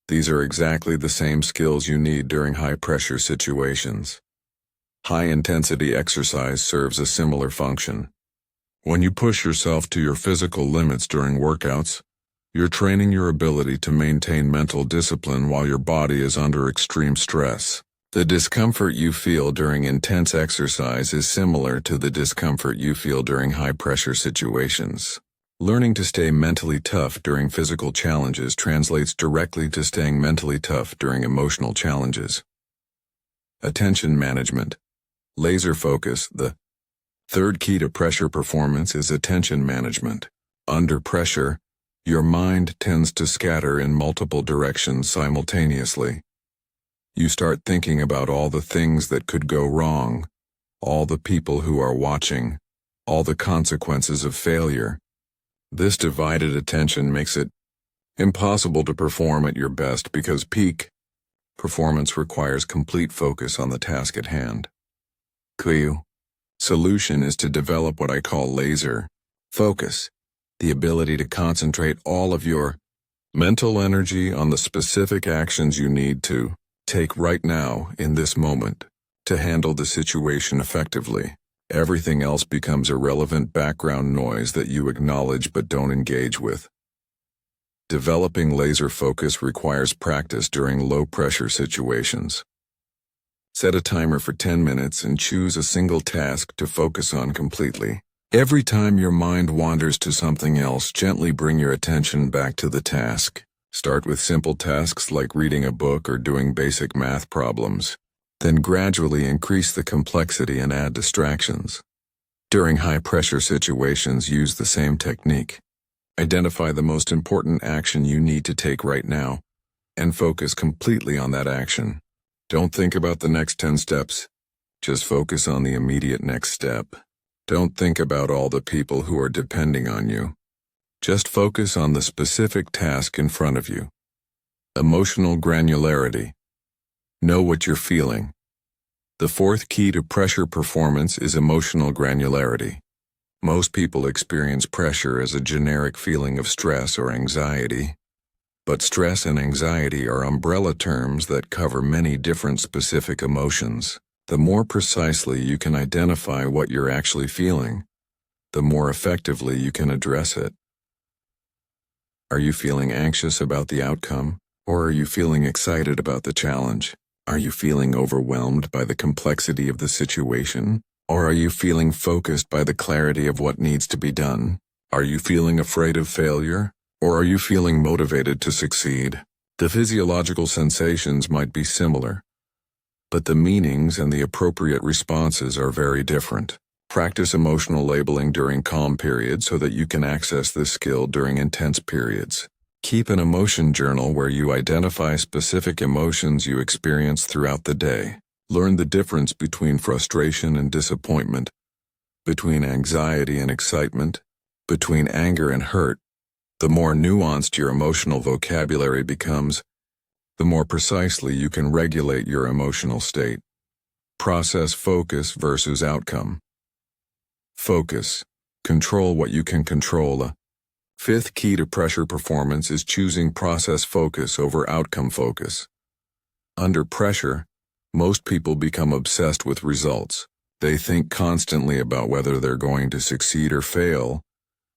These are exactly the same skills you need during high-pressure situations. High-intensity exercise serves a similar function. When you push yourself to your physical limits during workouts, you're training your ability to maintain mental discipline while your body is under extreme stress. The discomfort you feel during intense exercise is similar to the discomfort you feel during high-pressure situations. Learning to stay mentally tough during physical challenges translates directly to staying mentally tough during emotional challenges. Attention management. Laser focus. The third key to pressure performance is attention management. Under pressure, your mind tends to scatter in multiple directions simultaneously. You start thinking about all the things that could go wrong, all the people who are watching, all the consequences of failure. This divided attention makes it impossible to perform at your best because peak performance requires complete focus on the task at hand. Solution is to develop what I call laser focus, the ability to concentrate all of your mental energy on the specific actions you need to take right now in this moment to handle the situation effectively. Everything else becomes irrelevant background noise that you acknowledge but don't engage with. Developing laser focus requires practice during low-pressure situations. Set a timer for 10 minutes and choose a single task to focus on completely. Every time your mind wanders to something else, gently bring your attention back to the task. Start with simple tasks like reading a book or doing basic math problems. Then gradually increase the complexity and add distractions. During high-pressure situations, use the same technique. Identify the most important action you need to take right now, and focus completely on that action. Don't think about the next 10 steps. Just focus on the immediate next step. Don't think about all the people who are depending on you. Just focus on the specific task in front of you. Emotional granularity. Know what you're feeling. The fourth key to pressure performance is emotional granularity. Most people experience pressure as a generic feeling of stress or anxiety. But stress and anxiety are umbrella terms that cover many different specific emotions. The more precisely you can identify what you're actually feeling, the more effectively you can address it. Are you feeling anxious about the outcome, or are you feeling excited about the challenge? Are you feeling overwhelmed by the complexity of the situation, or are you feeling focused by the clarity of what needs to be done? Are you feeling afraid of failure, or are you feeling motivated to succeed? The physiological sensations might be similar, but the meanings and the appropriate responses are very different. Practice emotional labeling during calm periods so that you can access this skill during intense periods. Keep an emotion journal where you identify specific emotions you experience throughout the day. Learn the difference between frustration and disappointment, between anxiety and excitement, between anger and hurt. The more nuanced your emotional vocabulary becomes, the more precisely you can regulate your emotional state. Process focus versus outcome. Focus. Control what you can control. The fifth key to pressure performance is choosing process focus over outcome focus. Under pressure, most people become obsessed with results. They think constantly about whether they're going to succeed or fail,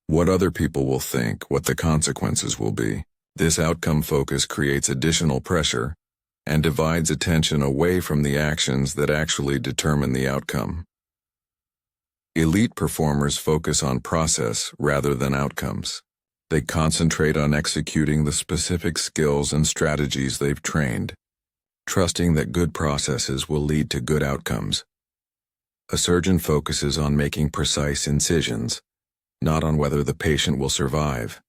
what other people will think, what the consequences will be. This outcome focus creates additional pressure and divides attention away from the actions that actually determine the outcome. Elite performers focus on process rather than outcomes. They concentrate on executing the specific skills and strategies they've trained, trusting that good processes will lead to good outcomes. A surgeon focuses on making precise incisions, not on whether the patient will survive.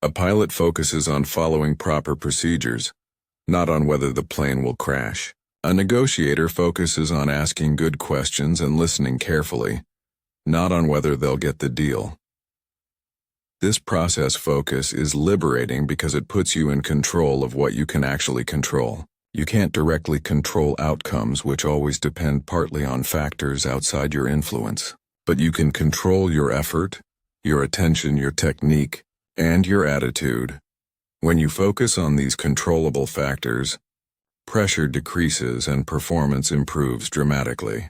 A pilot focuses on following proper procedures, not on whether the plane will crash. A negotiator focuses on asking good questions and listening carefully, not on whether they'll get the deal. This process focus is liberating because it puts you in control of what you can actually control. You can't directly control outcomes, which always depend partly on factors outside your influence. But you can control your effort, your attention, your technique, and your attitude. When you focus on these controllable factors, pressure decreases and performance improves dramatically.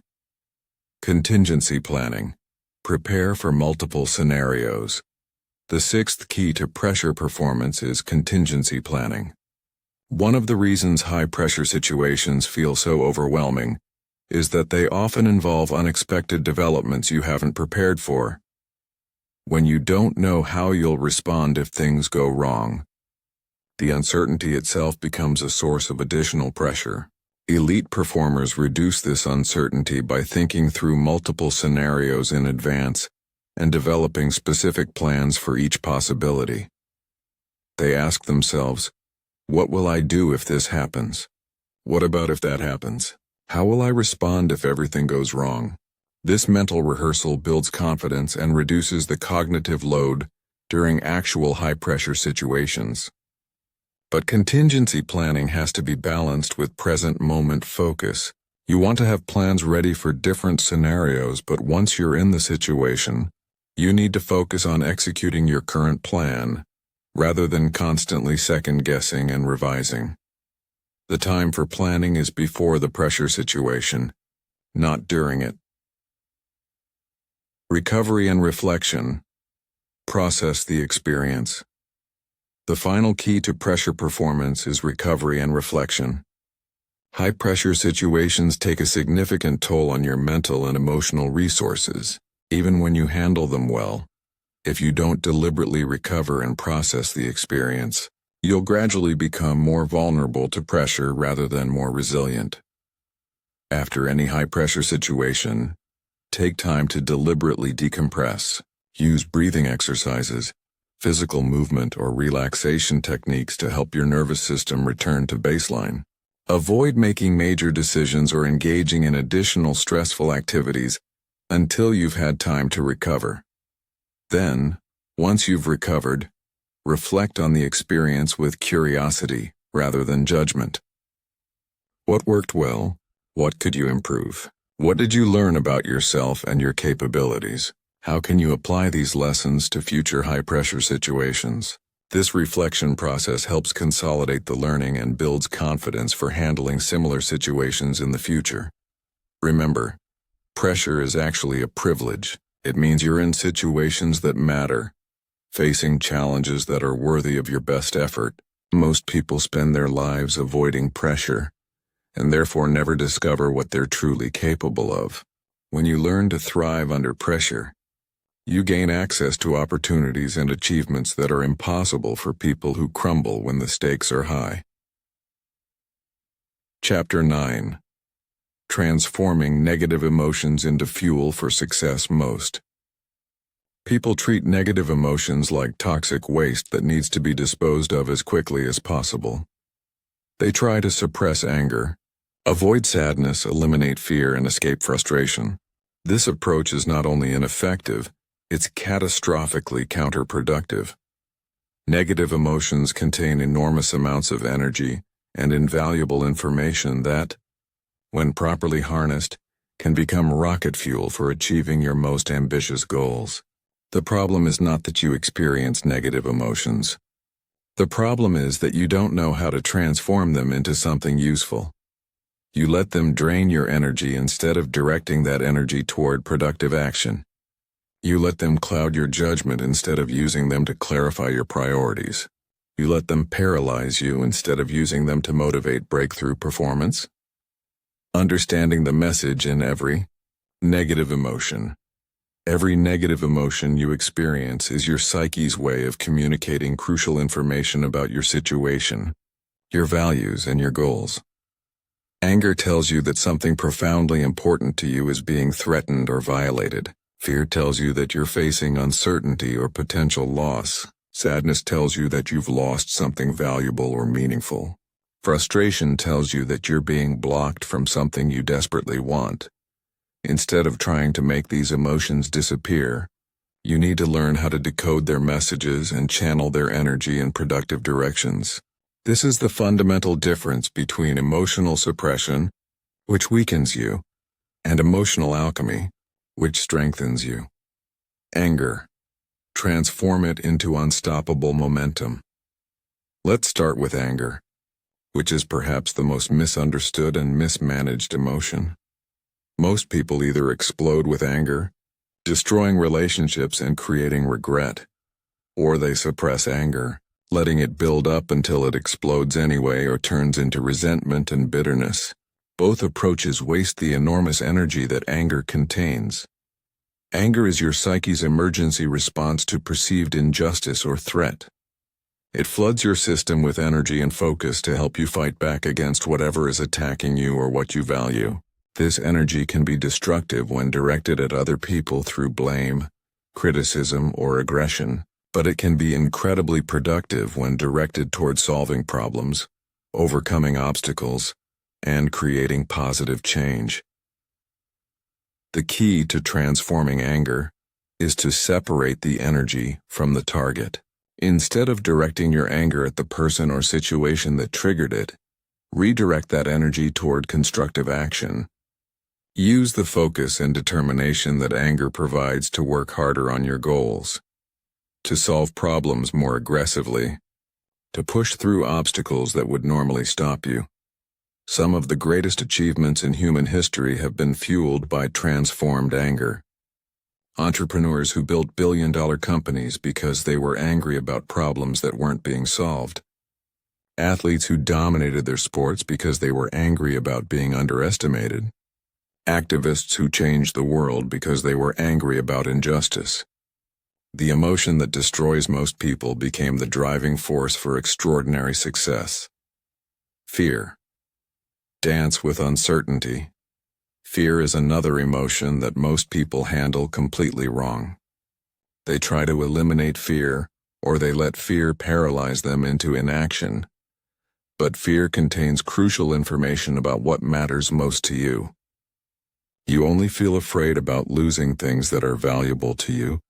Contingency planning. Prepare for multiple scenarios. The sixth key to pressure performance is contingency planning. One of the reasons high-pressure situations feel so overwhelming is that they often involve unexpected developments you haven't prepared for. When you don't know how you'll respond if things go wrong, the uncertainty itself becomes a source of additional pressure. Elite performers reduce this uncertainty by thinking through multiple scenarios in advance and developing specific plans for each possibility. They ask themselves, what will I do if this happens? What about if that happens? How will I respond if everything goes wrong? This mental rehearsal builds confidence and reduces the cognitive load during actual high-pressure situations. But contingency planning has to be balanced with present-moment focus. You want to have plans ready for different scenarios, but once you're in the situation, you need to focus on executing your current plan, rather than constantly second-guessing and revising. The time for planning is before the pressure situation, not during it. Recovery and reflection. Process the experience. The final key to pressure performance is recovery and reflection. High-pressure situations take a significant toll on your mental and emotional resources, even when you handle them well. If you don't deliberately recover and process the experience, you'll gradually become more vulnerable to pressure rather than more resilient. After any high-pressure situation, take time to deliberately decompress. Use breathing exercises, physical movement, or relaxation techniques to help your nervous system return to baseline. Avoid making major decisions or engaging in additional stressful activities until you've had time to recover. Then, once you've recovered, reflect on the experience with curiosity rather than judgment. What worked well? What could you improve? What did you learn about yourself and your capabilities? How can you apply these lessons to future high-pressure situations? This reflection process helps consolidate the learning and builds confidence for handling similar situations in the future. Remember, pressure is actually a privilege. It means you're in situations that matter, facing challenges that are worthy of your best effort. Most people spend their lives avoiding pressure, and therefore never discover what they're truly capable of. When you learn to thrive under pressure, you gain access to opportunities and achievements that are impossible for people who crumble when the stakes are high. Chapter 9. Transforming negative emotions into fuel for success. Most people treat negative emotions like toxic waste that needs to be disposed of as quickly as possible. They try to suppress anger, avoid sadness, eliminate fear, and escape frustration. This approach is not only ineffective, it's catastrophically counterproductive. Negative emotions contain enormous amounts of energy and invaluable information that, when properly harnessed, can become rocket fuel for achieving your most ambitious goals. The problem is not that you experience negative emotions. The problem is that you don't know how to transform them into something useful. You let them drain your energy instead of directing that energy toward productive action. You let them cloud your judgment instead of using them to clarify your priorities. You let them paralyze you instead of using them to motivate breakthrough performance. Understanding the message in every negative emotion. Every negative emotion you experience is your psyche's way of communicating crucial information about your situation, your values, and your goals. Anger tells you that something profoundly important to you is being threatened or violated. Fear tells you that you're facing uncertainty or potential loss. Sadness tells you that you've lost something valuable or meaningful. Frustration tells you that you're being blocked from something you desperately want. Instead of trying to make these emotions disappear, you need to learn how to decode their messages and channel their energy in productive directions. This is the fundamental difference between emotional suppression, which weakens you, and emotional alchemy, which strengthens you. Anger. Transform it into unstoppable momentum. Let's start with anger. which is perhaps the most misunderstood and mismanaged emotion. Most people either explode with anger, destroying relationships and creating regret, or they suppress anger, letting it build up until it explodes anyway or turns into resentment and bitterness. Both approaches waste the enormous energy that anger contains. Anger is your psyche's emergency response to perceived injustice or threat. It floods your system with energy and focus to help you fight back against whatever is attacking you or what you value. This energy can be destructive when directed at other people through blame, criticism, or aggression, but it can be incredibly productive when directed toward solving problems, overcoming obstacles, and creating positive change. The key to transforming anger is to separate the energy from the target. Instead of directing your anger at the person or situation that triggered it, redirect that energy toward constructive action. Use the focus and determination that anger provides to work harder on your goals, to solve problems more aggressively, to push through obstacles that would normally stop you. Some of the greatest achievements in human history have been fueled by transformed anger. Entrepreneurs who built billion-dollar companies because they were angry about problems that weren't being solved. Athletes who dominated their sports because they were angry about being underestimated. Activists who changed the world because they were angry about injustice. The emotion that destroys most people became the driving force for extraordinary success. Fear. Dance with uncertainty. Fear is another emotion that most people handle completely wrong. They try to eliminate fear, or they let fear paralyze them into inaction. But fear contains crucial information about what matters most to you. You only feel afraid about losing things that are valuable to you,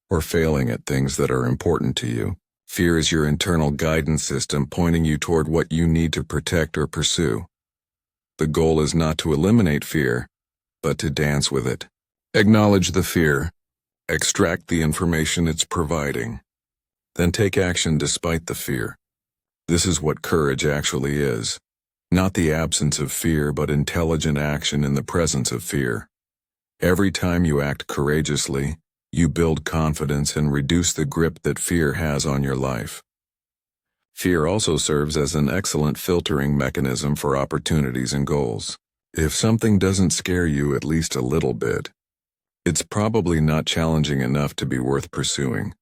or failing at things that are important to you. Fear is your internal guidance system pointing you toward what you need to protect or pursue. The goal is not to eliminate fear, but to dance with it. Acknowledge the fear. Extract the information it's providing. Then take action despite the fear. This is what courage actually is. Not the absence of fear, but intelligent action in the presence of fear. Every time you act courageously, you build confidence and reduce the grip that fear has on your life. Fear also serves as an excellent filtering mechanism for opportunities and goals. If something doesn't scare you at least a little bit, it's probably not challenging enough to be worth pursuing.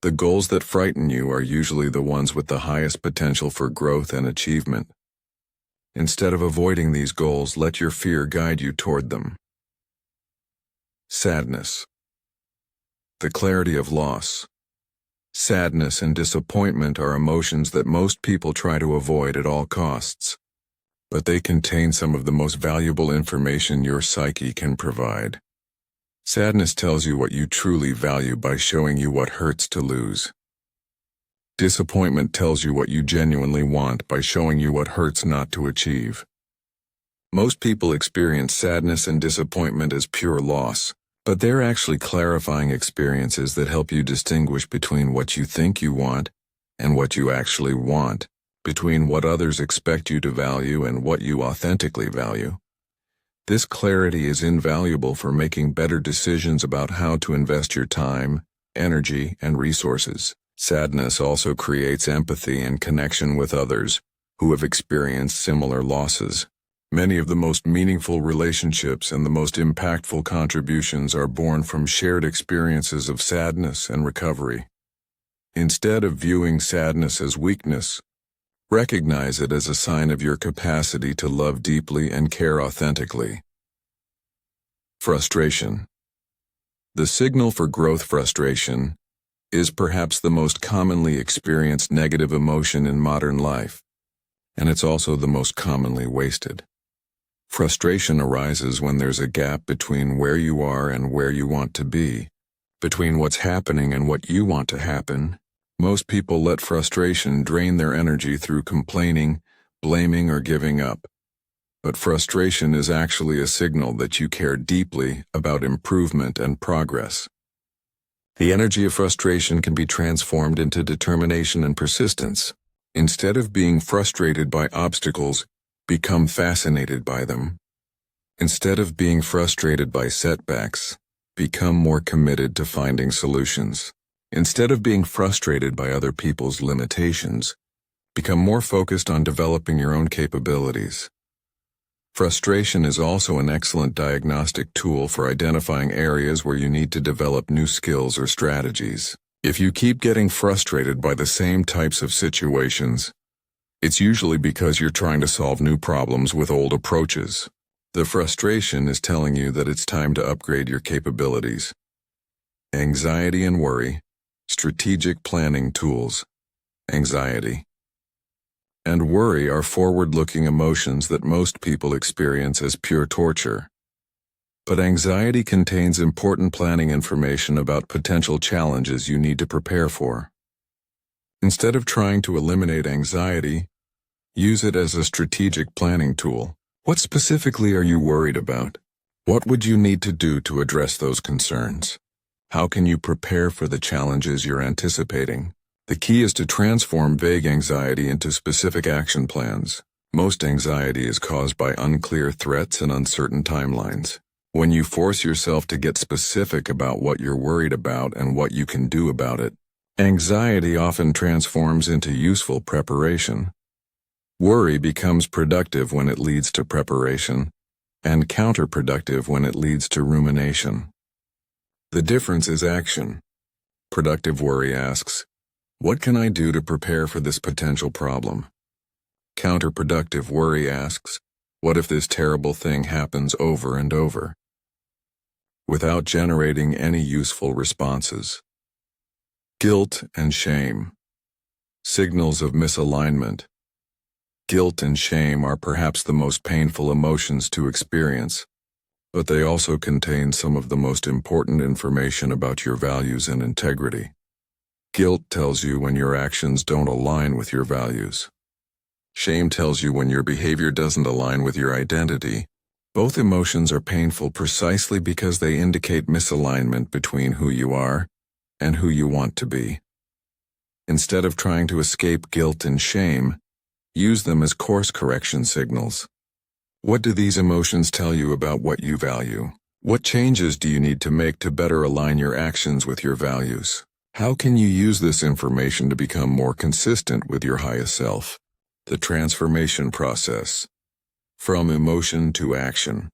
The goals that frighten you are usually the ones with the highest potential for growth and achievement. Instead of avoiding these goals, let your fear guide you toward them. Sadness. The clarity of loss. Sadness and disappointment are emotions that most people try to avoid at all costs. But they contain some of the most valuable information your psyche can provide. Sadness tells you what you truly value by showing you what hurts to lose. Disappointment tells you what you genuinely want by showing you what hurts not to achieve. Most people experience sadness and disappointment as pure loss, but they're actually clarifying experiences that help you distinguish between what you think you want and what you actually want, between what others expect you to value and what you authentically value. This clarity is invaluable for making better decisions about how to invest your time, energy, and resources. Sadness also creates empathy and connection with others who have experienced similar losses. Many of the most meaningful relationships and the most impactful contributions are born from shared experiences of sadness and recovery. Instead of viewing sadness as weakness, recognize it as a sign of your capacity to love deeply and care authentically. Frustration. The signal for growth. Frustration is perhaps the most commonly experienced negative emotion in modern life, and it's also the most commonly wasted. Frustration arises when there's a gap between where you are and where you want to be, between what's happening and what you want to happen. Most people let frustration drain their energy through complaining, blaming, or giving up. But frustration is actually a signal that you care deeply about improvement and progress. The energy of frustration can be transformed into determination and persistence. Instead of being frustrated by obstacles, become fascinated by them. Instead of being frustrated by setbacks, become more committed to finding solutions. Instead of being frustrated by other people's limitations, become more focused on developing your own capabilities. Frustration is also an excellent diagnostic tool for identifying areas where you need to develop new skills or strategies. If you keep getting frustrated by the same types of situations, it's usually because you're trying to solve new problems with old approaches. The frustration is telling you that it's time to upgrade your capabilities. Anxiety and worry, strategic planning tools. Anxiety and worry are forward-looking emotions that most people experience as pure torture. But anxiety contains important planning information about potential challenges you need to prepare for. Instead of trying to eliminate anxiety, use it as a strategic planning tool. What specifically are you worried about? What would you need to do to address those concerns? How can you prepare for the challenges you're anticipating? The key is to transform vague anxiety into specific action plans. Most anxiety is caused by unclear threats and uncertain timelines. When you force yourself to get specific about what you're worried about and what you can do about it, anxiety often transforms into useful preparation. Worry becomes productive when it leads to preparation, and counterproductive when it leads to rumination. The difference is action. Productive worry asks, "What can I do to prepare for this potential problem?" Counterproductive worry asks, "What if this terrible thing happens over and over?" Without generating any useful responses. Guilt and shame. Signals of misalignment. Guilt and shame are perhaps the most painful emotions to experience, but they also contain some of the most important information about your values and integrity. Guilt tells you when your actions don't align with your values. Shame tells you when your behavior doesn't align with your identity. Both emotions are painful precisely because they indicate misalignment between who you are and who you want to be. Instead of trying to escape guilt and shame, use them as course correction signals. What do these emotions tell you about what you value? What changes do you need to make to better align your actions with your values? How can you use this information to become more consistent with your highest self? The transformation process. From emotion to action.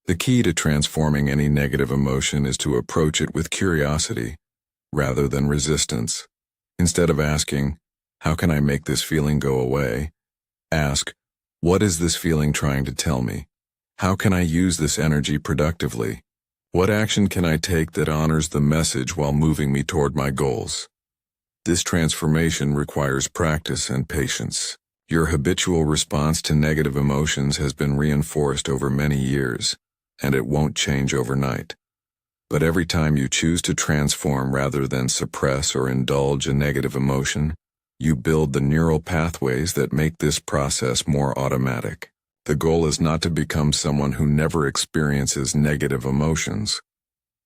The key to transforming any negative emotion is to approach it with curiosity, rather than resistance. Instead of asking, "How can I make this feeling go away?" ask, "What is this feeling trying to tell me? How can I use this energy productively? What action can I take that honors the message while moving me toward my goals?" This transformation requires practice and patience. Your habitual response to negative emotions has been reinforced over many years, and it won't change overnight. But every time you choose to transform rather than suppress or indulge a negative emotion, you build the neural pathways that make this process more automatic. The goal is not to become someone who never experiences negative emotions.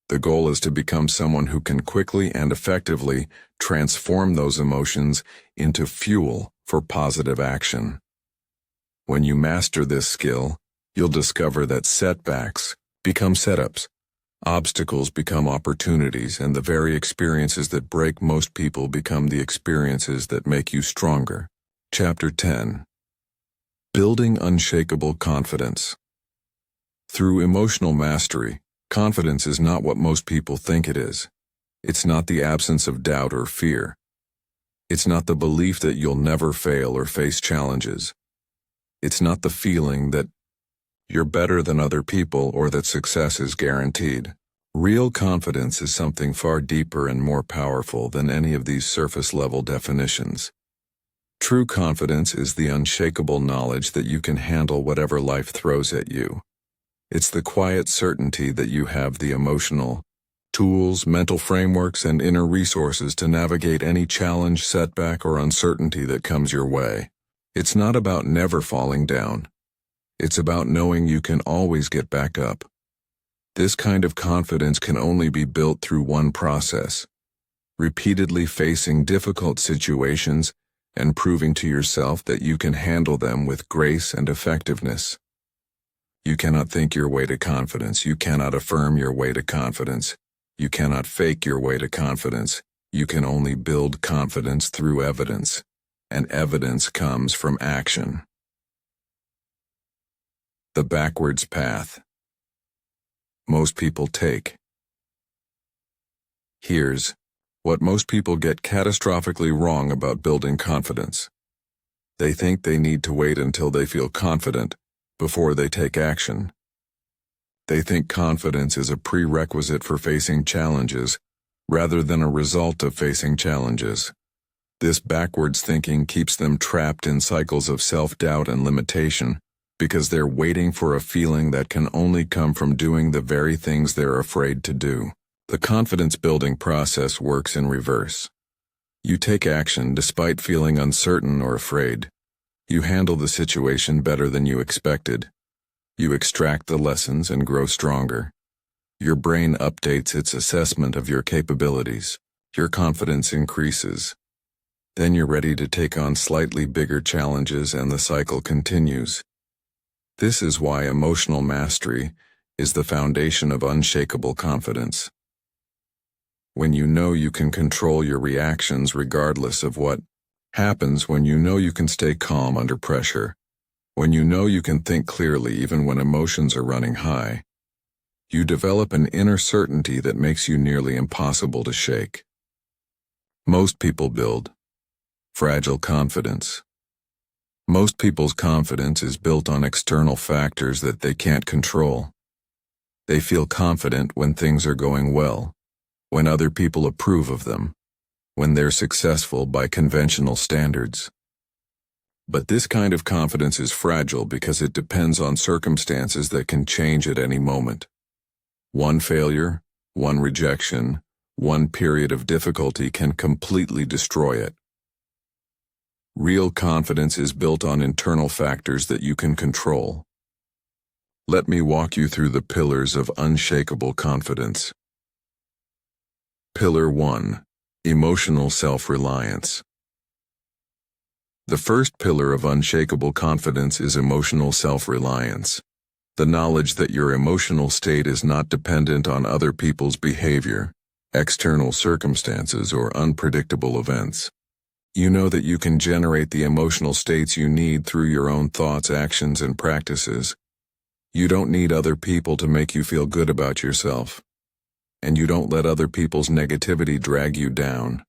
The goal is to become someone who can quickly and effectively transform those emotions into fuel for positive action. When you master this skill, you'll discover that setbacks become setups, obstacles become opportunities, and the very experiences that break most people become the experiences that make you stronger. Chapter 10. Building unshakable confidence. Through emotional mastery, confidence is not what most people think it is. It's not the absence of doubt or fear. It's not the belief that you'll never fail or face challenges. It's not the feeling that you're better than other people or that success is guaranteed. Real confidence is something far deeper and more powerful than any of these surface-level definitions. True confidence is the unshakable knowledge that you can handle whatever life throws at you. It's the quiet certainty that you have the emotional tools, mental frameworks, and inner resources to navigate any challenge, setback, or uncertainty that comes your way. It's not about never falling down. It's about knowing you can always get back up. This kind of confidence can only be built through one process: repeatedly facing difficult situations and proving to yourself that you can handle them with grace and effectiveness. You cannot think your way to confidence. You cannot affirm your way to confidence. You cannot fake your way to confidence. You can only build confidence through evidence, and evidence comes from action. The backwards path. Most people take. Here's what most people get catastrophically wrong about building confidence. They think they need to wait until they feel confident before they take action. They think confidence is a prerequisite for facing challenges rather than a result of facing challenges. This backwards thinking keeps them trapped in cycles of self-doubt and limitation because they're waiting for a feeling that can only come from doing the very things they're afraid to do. The confidence-building process works in reverse. You take action despite feeling uncertain or afraid. You handle the situation better than you expected. You extract the lessons and grow stronger. Your brain updates its assessment of your capabilities. Your confidence increases. Then you're ready to take on slightly bigger challenges and the cycle continues. This is why emotional mastery is the foundation of unshakable confidence. When you know you can control your reactions regardless of what happens, when you know you can stay calm under pressure, when you know you can think clearly even when emotions are running high, you develop an inner certainty that makes you nearly impossible to shake. Most people build fragile confidence. Most people's confidence is built on external factors that they can't control. They feel confident when things are going well, when other people approve of them, when they're successful by conventional standards. But this kind of confidence is fragile because it depends on circumstances that can change at any moment. One failure, one rejection, one period of difficulty can completely destroy it. Real confidence is built on internal factors that you can control. Let me walk you through the pillars of unshakable confidence. Pillar 1. Emotional self-reliance. The first pillar of unshakable confidence is emotional self-reliance. The knowledge that your emotional state is not dependent on other people's behavior, external circumstances, or unpredictable events. You know that you can generate the emotional states you need through your own thoughts, actions, and practices. You don't need other people to make you feel good about yourself. And you don't let other people's negativity drag you down.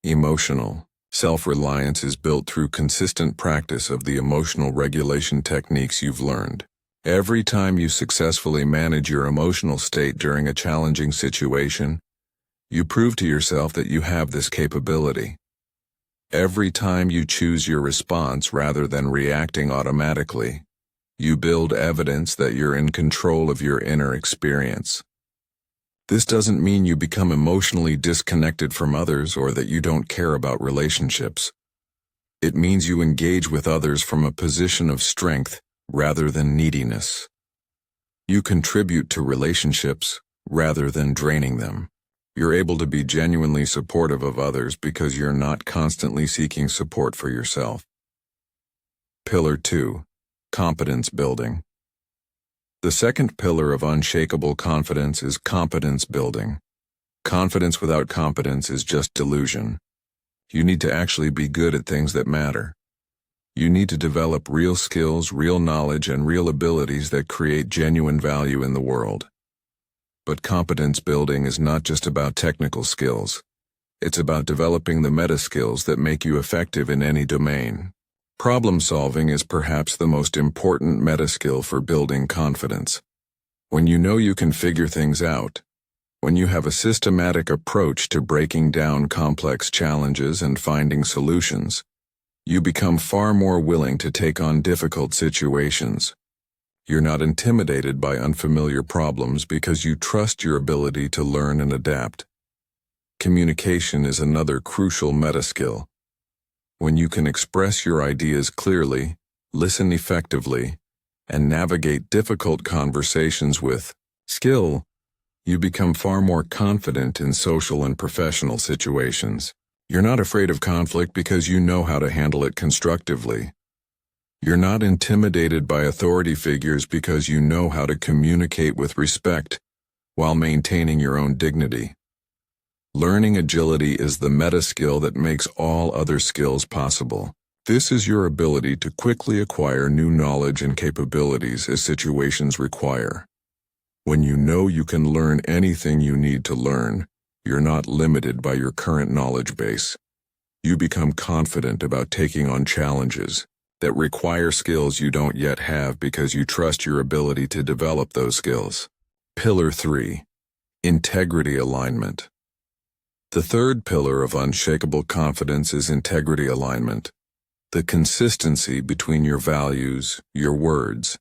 Emotional self-reliance is built through consistent practice of the emotional regulation techniques you've learned. Every time you successfully manage your emotional state during a challenging situation, you prove to yourself that you have this capability. Every time you choose your response rather than reacting automatically, you build evidence that you're in control of your inner experience. This doesn't mean you become emotionally disconnected from others or that you don't care about relationships. It means you engage with others from a position of strength rather than neediness. You contribute to relationships rather than draining them. You're able to be genuinely supportive of others because you're not constantly seeking support for yourself. Pillar 2. Competence building. The second pillar of unshakable confidence is competence building. Confidence without competence is just delusion. You need to actually be good at things that matter. You need to develop real skills, real knowledge, and real abilities that create genuine value in the world. But competence building is not just about technical skills. It's about developing the meta skills that make you effective in any domain. Problem solving is perhaps the most important meta skill for building confidence. When you know you can figure things out, when you have a systematic approach to breaking down complex challenges and finding solutions, you become far more willing to take on difficult situations. You're not intimidated by unfamiliar problems because you trust your ability to learn and adapt. Communication is another crucial meta skill. When you can express your ideas clearly, listen effectively, and navigate difficult conversations with skill, you become far more confident in social and professional situations. You're not afraid of conflict because you know how to handle it constructively. You're not intimidated by authority figures because you know how to communicate with respect while maintaining your own dignity. Learning agility is the meta skill that makes all other skills possible. This is your ability to quickly acquire new knowledge and capabilities as situations require. When you know you can learn anything you need to learn, you're not limited by your current knowledge base. You become confident about taking on challenges that require skills you don't yet have because you trust your ability to develop those skills. Pillar 3. Integrity alignment. The third pillar of unshakable confidence is integrity alignment, the consistency between your values, your words,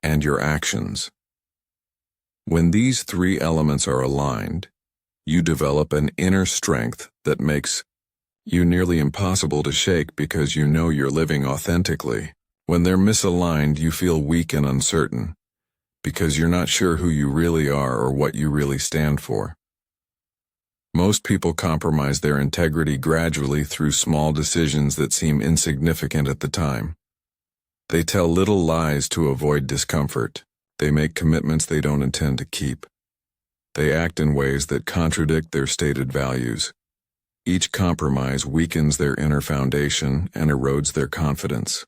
and your actions. When these three elements are aligned, you develop an inner strength that makes you nearly impossible to shake because you know you're living authentically. When they're misaligned, you feel weak and uncertain because you're not sure who you really are or what you really stand for. Most people compromise their integrity gradually through small decisions that seem insignificant at the time. They tell little lies to avoid discomfort. They make commitments they don't intend to keep. They act in ways that contradict their stated values. Each compromise weakens their inner foundation and erodes their confidence.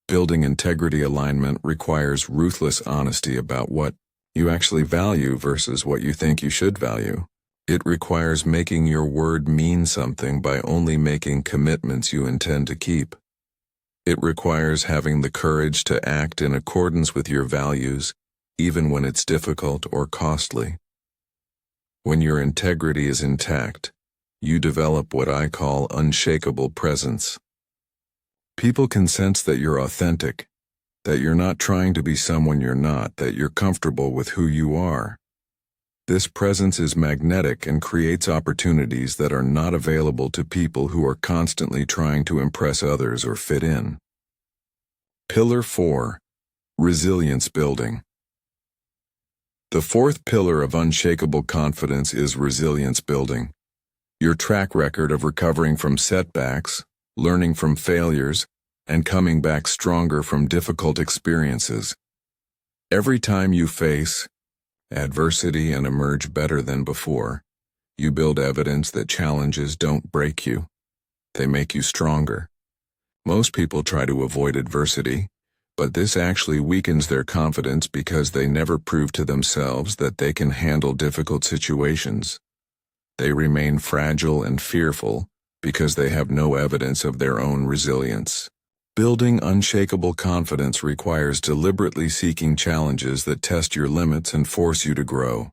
Building integrity alignment requires ruthless honesty about what you actually value versus what you think you should value. It requires making your word mean something by only making commitments you intend to keep. It requires having the courage to act in accordance with your values, even when it's difficult or costly. When your integrity is intact, you develop what I call unshakable presence. People can sense that you're authentic, that you're not trying to be someone you're not, that you're comfortable with who you are. This presence is magnetic and creates opportunities that are not available to people who are constantly trying to impress others or fit in. Pillar 4. Resilience building. The fourth pillar of unshakable confidence is resilience building. Your track record of recovering from setbacks, learning from failures, and coming back stronger from difficult experiences. Every time you face adversity and emerge better than before, you build evidence that challenges don't break you. They make you stronger. Most people try to avoid adversity, but this actually weakens their confidence because they never prove to themselves that they can handle difficult situations. They remain fragile and fearful because they have no evidence of their own resilience. Building unshakable confidence requires deliberately seeking challenges that test your limits and force you to grow.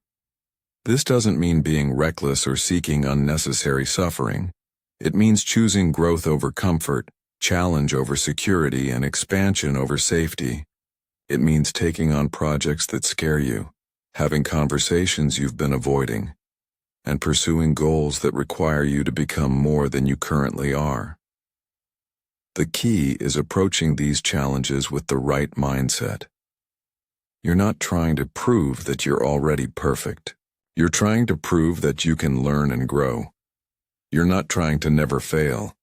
This doesn't mean being reckless or seeking unnecessary suffering. It means choosing growth over comfort, challenge over security, and expansion over safety. It means taking on projects that scare you, having conversations you've been avoiding, and pursuing goals that require you to become more than you currently are. The key is approaching these challenges with the right mindset. You're not trying to prove that you're already perfect. You're trying to prove that you can learn and grow. You're not trying to never fail.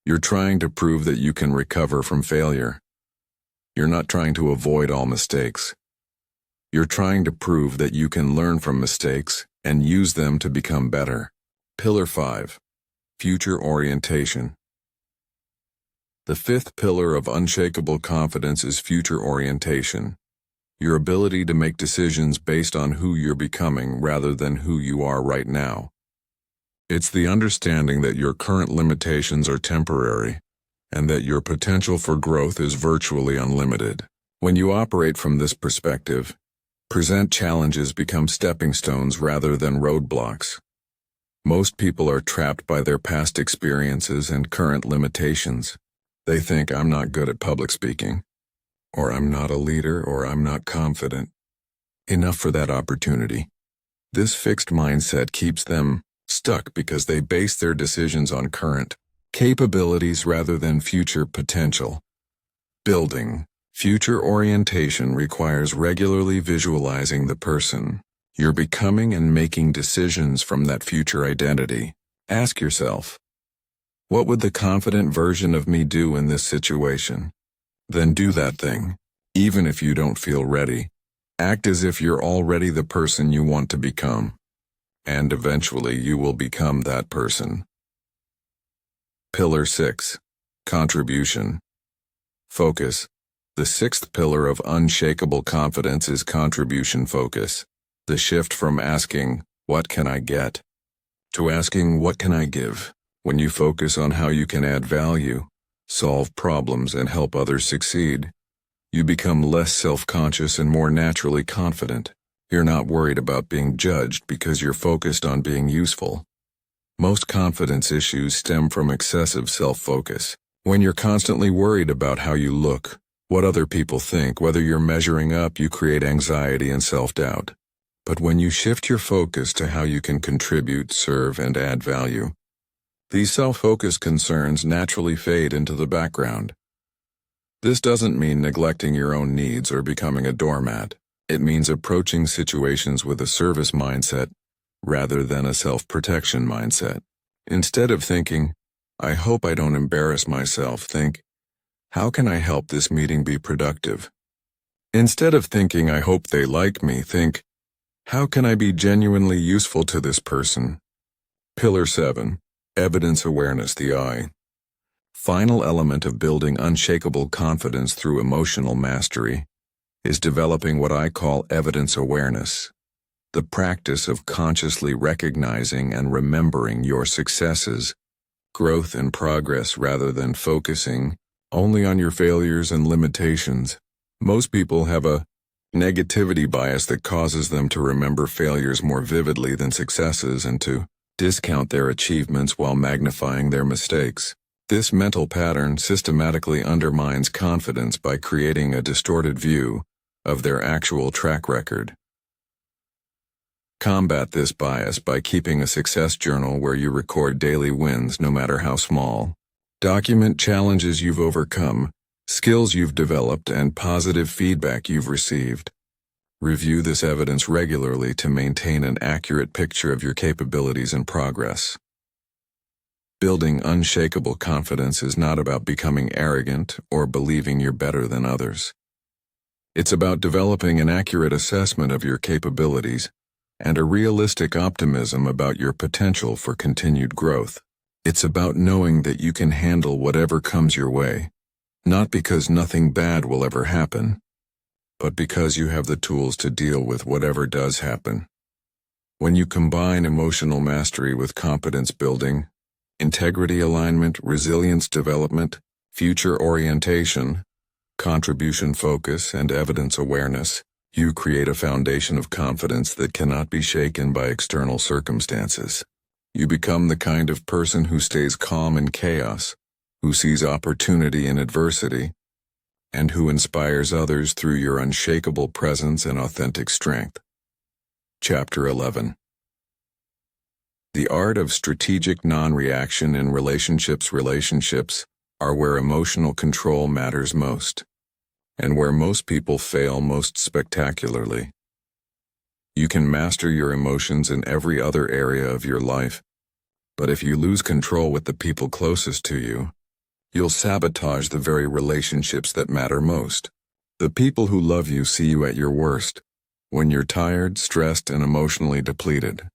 You're trying to prove that you can recover from failure. You're not trying to avoid all mistakes. You're trying to prove that you can learn from mistakes and use them to become better. Pillar 5. Future orientation. The fifth pillar of unshakable confidence is future orientation. Your ability to make decisions based on who you're becoming rather than who you are right now. It's the understanding that your current limitations are temporary and that your potential for growth is virtually unlimited. When you operate from this perspective, present challenges become stepping stones rather than roadblocks. Most people are trapped by their past experiences and current limitations. They think, I'm not good at public speaking, or I'm not a leader, or I'm not confident enough for that opportunity. This fixed mindset keeps them stuck because they base their decisions on current capabilities rather than future potential. Building future orientation requires regularly visualizing the person you're becoming and making decisions from that future identity. Ask yourself, What would the confident version of me do in this situation? Then do that thing. Even if you don't feel ready, act as if you're already the person you want to become. And eventually you will become that person. Pillar 6. Contribution. Focus. The sixth pillar of unshakable confidence is contribution focus. The shift from asking, "What can I get?" to asking, "What can I give?" When you focus on how you can add value, solve problems, and help others succeed, you become less self-conscious and more naturally confident. You're not worried about being judged because you're focused on being useful. Most confidence issues stem from excessive self-focus. When you're constantly worried about how you look, what other people think, whether you're measuring up, you create anxiety and self-doubt. But when you shift your focus to how you can contribute, serve, and add value, these self-focused concerns naturally fade into the background. This doesn't mean neglecting your own needs or becoming a doormat. It means approaching situations with a service mindset rather than a self-protection mindset. Instead of thinking, "I hope I don't embarrass myself," think, "How can I help this meeting be productive?" Instead of thinking, "I hope they like me," think, "How can I be genuinely useful to this person?" Pillar 7. Evidence awareness, the I. Final element of building unshakable confidence through emotional mastery is developing what I call evidence awareness, the practice of consciously recognizing and remembering your successes, growth, and progress rather than focusing only on your failures and limitations. Most people have a negativity bias that causes them to remember failures more vividly than successes and to discount their achievements while magnifying their mistakes. This mental pattern systematically undermines confidence by creating a distorted view of their actual track record. Combat this bias by keeping a success journal where you record daily wins, no matter how small. Document challenges you've overcome, skills you've developed, and positive feedback you've received. Review this evidence regularly to maintain an accurate picture of your capabilities and progress. Building unshakable confidence is not about becoming arrogant or believing you're better than others. It's about developing an accurate assessment of your capabilities and a realistic optimism about your potential for continued growth. It's about knowing that you can handle whatever comes your way, not because nothing bad will ever happen, but because you have the tools to deal with whatever does happen. When you combine emotional mastery with competence building, integrity alignment, resilience development, future orientation, contribution focus, and evidence awareness, you create a foundation of confidence that cannot be shaken by external circumstances. You become the kind of person who stays calm in chaos, who sees opportunity in adversity, and who inspires others through your unshakable presence and authentic strength. Chapter 11. The art of strategic non-reaction in relationships. Relationships are where emotional control matters most, and where most people fail most spectacularly. You can master your emotions in every other area of your life, but if you lose control with the people closest to you, you'll sabotage the very relationships that matter most. The people who love you see you at your worst, when you're tired, stressed, and emotionally depleted.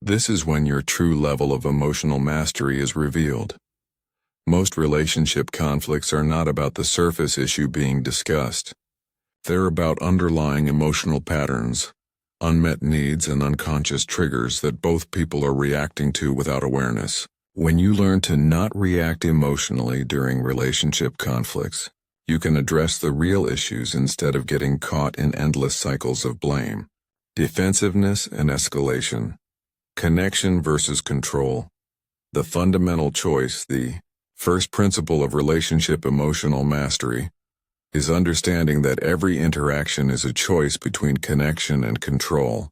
This is when your true level of emotional mastery is revealed. Most relationship conflicts are not about the surface issue being discussed. They're about underlying emotional patterns, unmet needs, and unconscious triggers that both people are reacting to without awareness. When you learn to not react emotionally during relationship conflicts, you can address the real issues instead of getting caught in endless cycles of blame, defensiveness, and escalation. Connection versus control. The fundamental choice, the first principle of relationship emotional mastery, is understanding that every interaction is a choice between connection and control.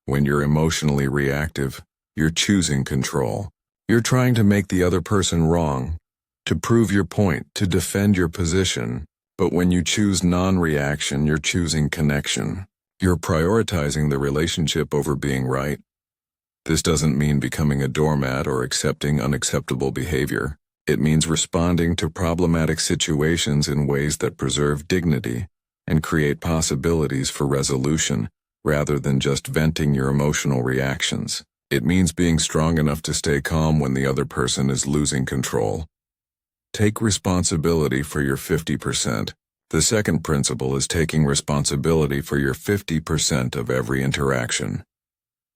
When you're emotionally reactive, you're choosing control. You're trying to make the other person wrong, to prove your point, to defend your position. But when you choose non-reaction, you're choosing connection. You're prioritizing the relationship over being right, This doesn't mean becoming a doormat or accepting unacceptable behavior. It means responding to problematic situations in ways that preserve dignity and create possibilities for resolution, rather than just venting your emotional reactions. It means being strong enough to stay calm when the other person is losing control. Take responsibility for your 50%. The second principle is taking responsibility for your 50% of every interaction.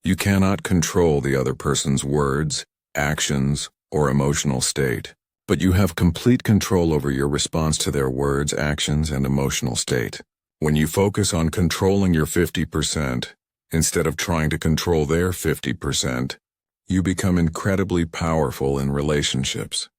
You cannot control the other person's words, actions, or emotional state, but you have complete control over your response to their words, actions, and emotional state. When you focus on controlling your 50%, instead of trying to control their 50%, you become incredibly powerful in relationships.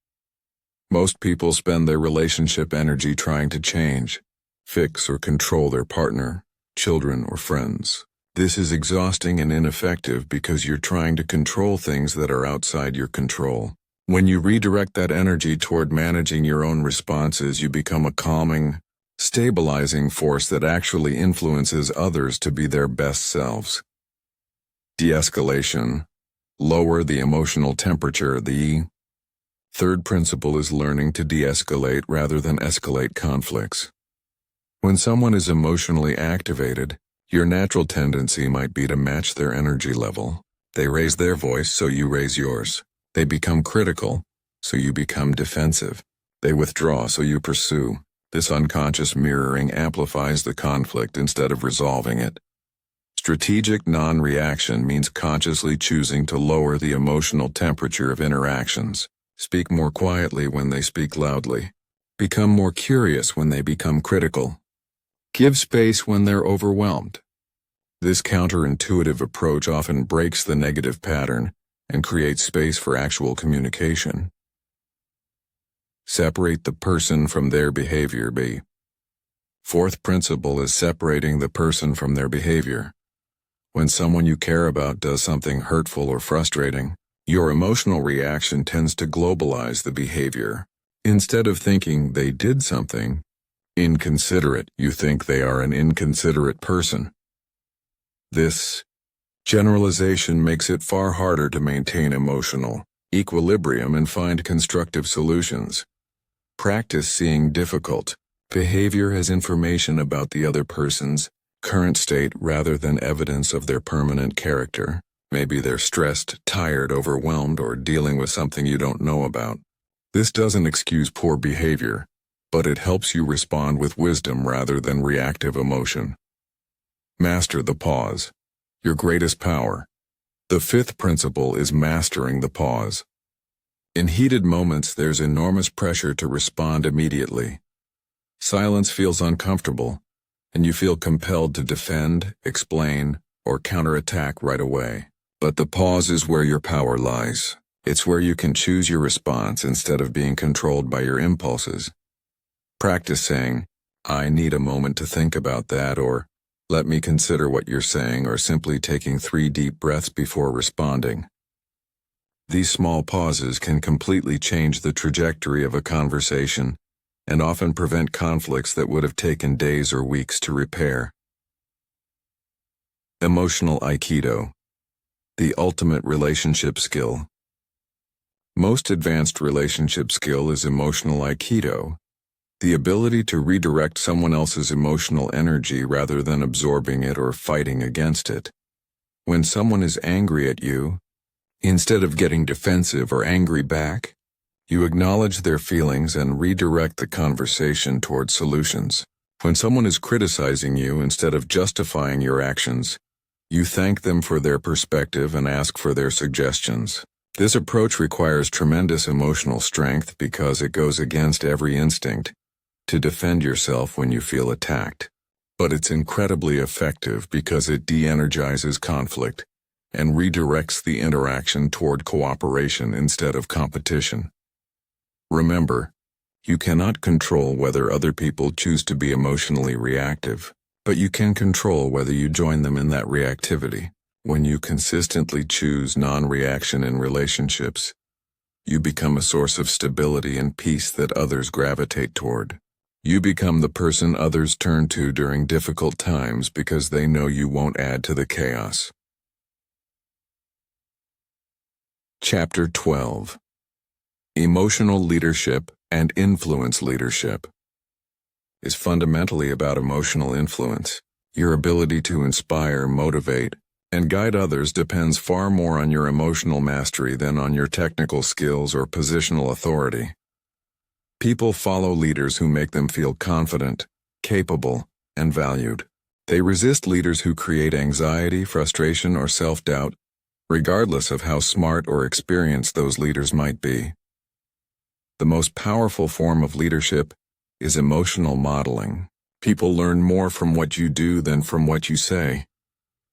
Most people spend their relationship energy trying to change, fix, or control their partner, children, or friends. This is exhausting and ineffective because you're trying to control things that are outside your control. When you redirect that energy toward managing your own responses, you become a calming, stabilizing force that actually influences others to be their best selves. De-escalation. Lower the emotional temperature. The third principle is learning to de-escalate rather than escalate conflicts. When someone is emotionally activated, your natural tendency might be to match their energy level. They raise their voice, so you raise yours. They become critical, so you become defensive. They withdraw, so you pursue. This unconscious mirroring amplifies the conflict instead of resolving it. Strategic non-reaction means consciously choosing to lower the emotional temperature of interactions. Speak more quietly when they speak loudly. Become more curious when they become critical. Give space when they're overwhelmed. This counterintuitive approach often breaks the negative pattern and creates space for actual communication. Separate the person from their behavior. The fourth principle is separating the person from their behavior. When someone you care about does something hurtful or frustrating, your emotional reaction tends to globalize the behavior. Instead of thinking they did something inconsiderate, you think they are an inconsiderate person. This generalization makes it far harder to maintain emotional equilibrium and find constructive solutions. Practice seeing difficult behavior as information about the other person's current state rather than evidence of their permanent character. Maybe they're stressed, tired, overwhelmed, or dealing with something you don't know about. This doesn't excuse poor behavior, but it helps you respond with wisdom rather than reactive emotion. Master the pause. Your greatest power. The fifth principle is mastering the pause. In heated moments, there's enormous pressure to respond immediately. Silence feels uncomfortable, and you feel compelled to defend, explain, or counterattack right away. But the pause is where your power lies. It's where you can choose your response instead of being controlled by your impulses. Practice saying, "I need a moment to think about that," or "Let me consider what you're saying," or simply taking 3 deep breaths before responding. These small pauses can completely change the trajectory of a conversation and often prevent conflicts that would have taken days or weeks to repair. Emotional Aikido. The ultimate relationship skill. Most advanced relationship skill is emotional Aikido, the ability to redirect someone else's emotional energy rather than absorbing it or fighting against it. When someone is angry at you, instead of getting defensive or angry back, you acknowledge their feelings and redirect the conversation toward solutions. When someone is criticizing you, instead of justifying your actions, you thank them for their perspective and ask for their suggestions. This approach requires tremendous emotional strength because it goes against every instinct to defend yourself when you feel attacked. But it's incredibly effective because it de-energizes conflict and redirects the interaction toward cooperation instead of competition. Remember, you cannot control whether other people choose to be emotionally reactive, but you can control whether you join them in that reactivity. When you consistently choose non-reaction in relationships, you become a source of stability and peace that others gravitate toward. You become the person others turn to during difficult times because they know you won't add to the chaos. Chapter 12. Emotional Leadership and Influence Leadership is fundamentally about emotional influence. Your ability to inspire, motivate, and guide others depends far more on your emotional mastery than on your technical skills or positional authority. People follow leaders who make them feel confident, capable, and valued. They resist leaders who create anxiety, frustration, or self-doubt, regardless of how smart or experienced those leaders might be. The most powerful form of leadership is emotional modeling. People learn more from what you do than from what you say,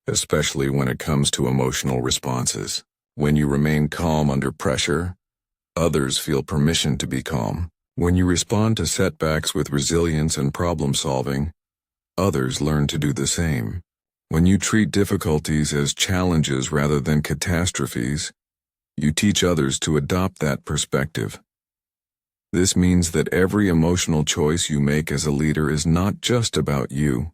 especially when it comes to emotional responses. When you remain calm under pressure, others feel permission to be calm. When you respond to setbacks with resilience and problem solving, others learn to do the same. When you treat difficulties as challenges rather than catastrophes, you teach others to adopt that perspective. This means that every emotional choice you make as a leader is not just about you.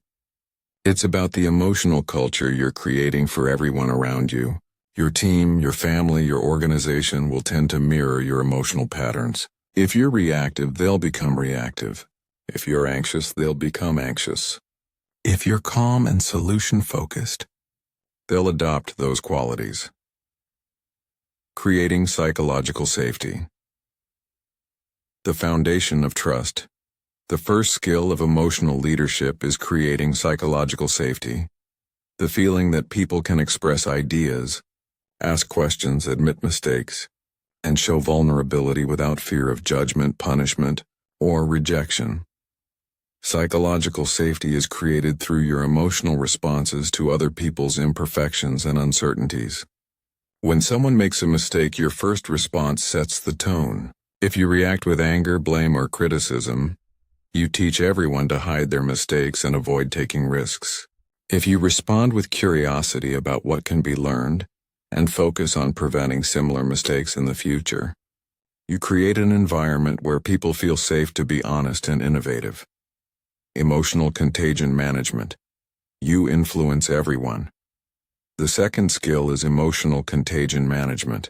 It's about the emotional culture you're creating for everyone around you. Your team, your family, your organization will tend to mirror your emotional patterns. If you're reactive, they'll become reactive. If you're anxious, they'll become anxious. If you're calm and solution-focused, they'll adopt those qualities. Creating psychological safety. The foundation of trust. The first skill of emotional leadership is creating psychological safety. The feeling that people can express ideas, ask questions, admit mistakes, and show vulnerability without fear of judgment, punishment, or rejection. Psychological safety is created through your emotional responses to other people's imperfections and uncertainties. When someone makes a mistake, your first response sets the tone. If you react with anger, blame, or criticism, you teach everyone to hide their mistakes and avoid taking risks. If you respond with curiosity about what can be learned and focus on preventing similar mistakes in the future, you create an environment where people feel safe to be honest and innovative. Emotional contagion management. You influence everyone. The second skill is emotional contagion management.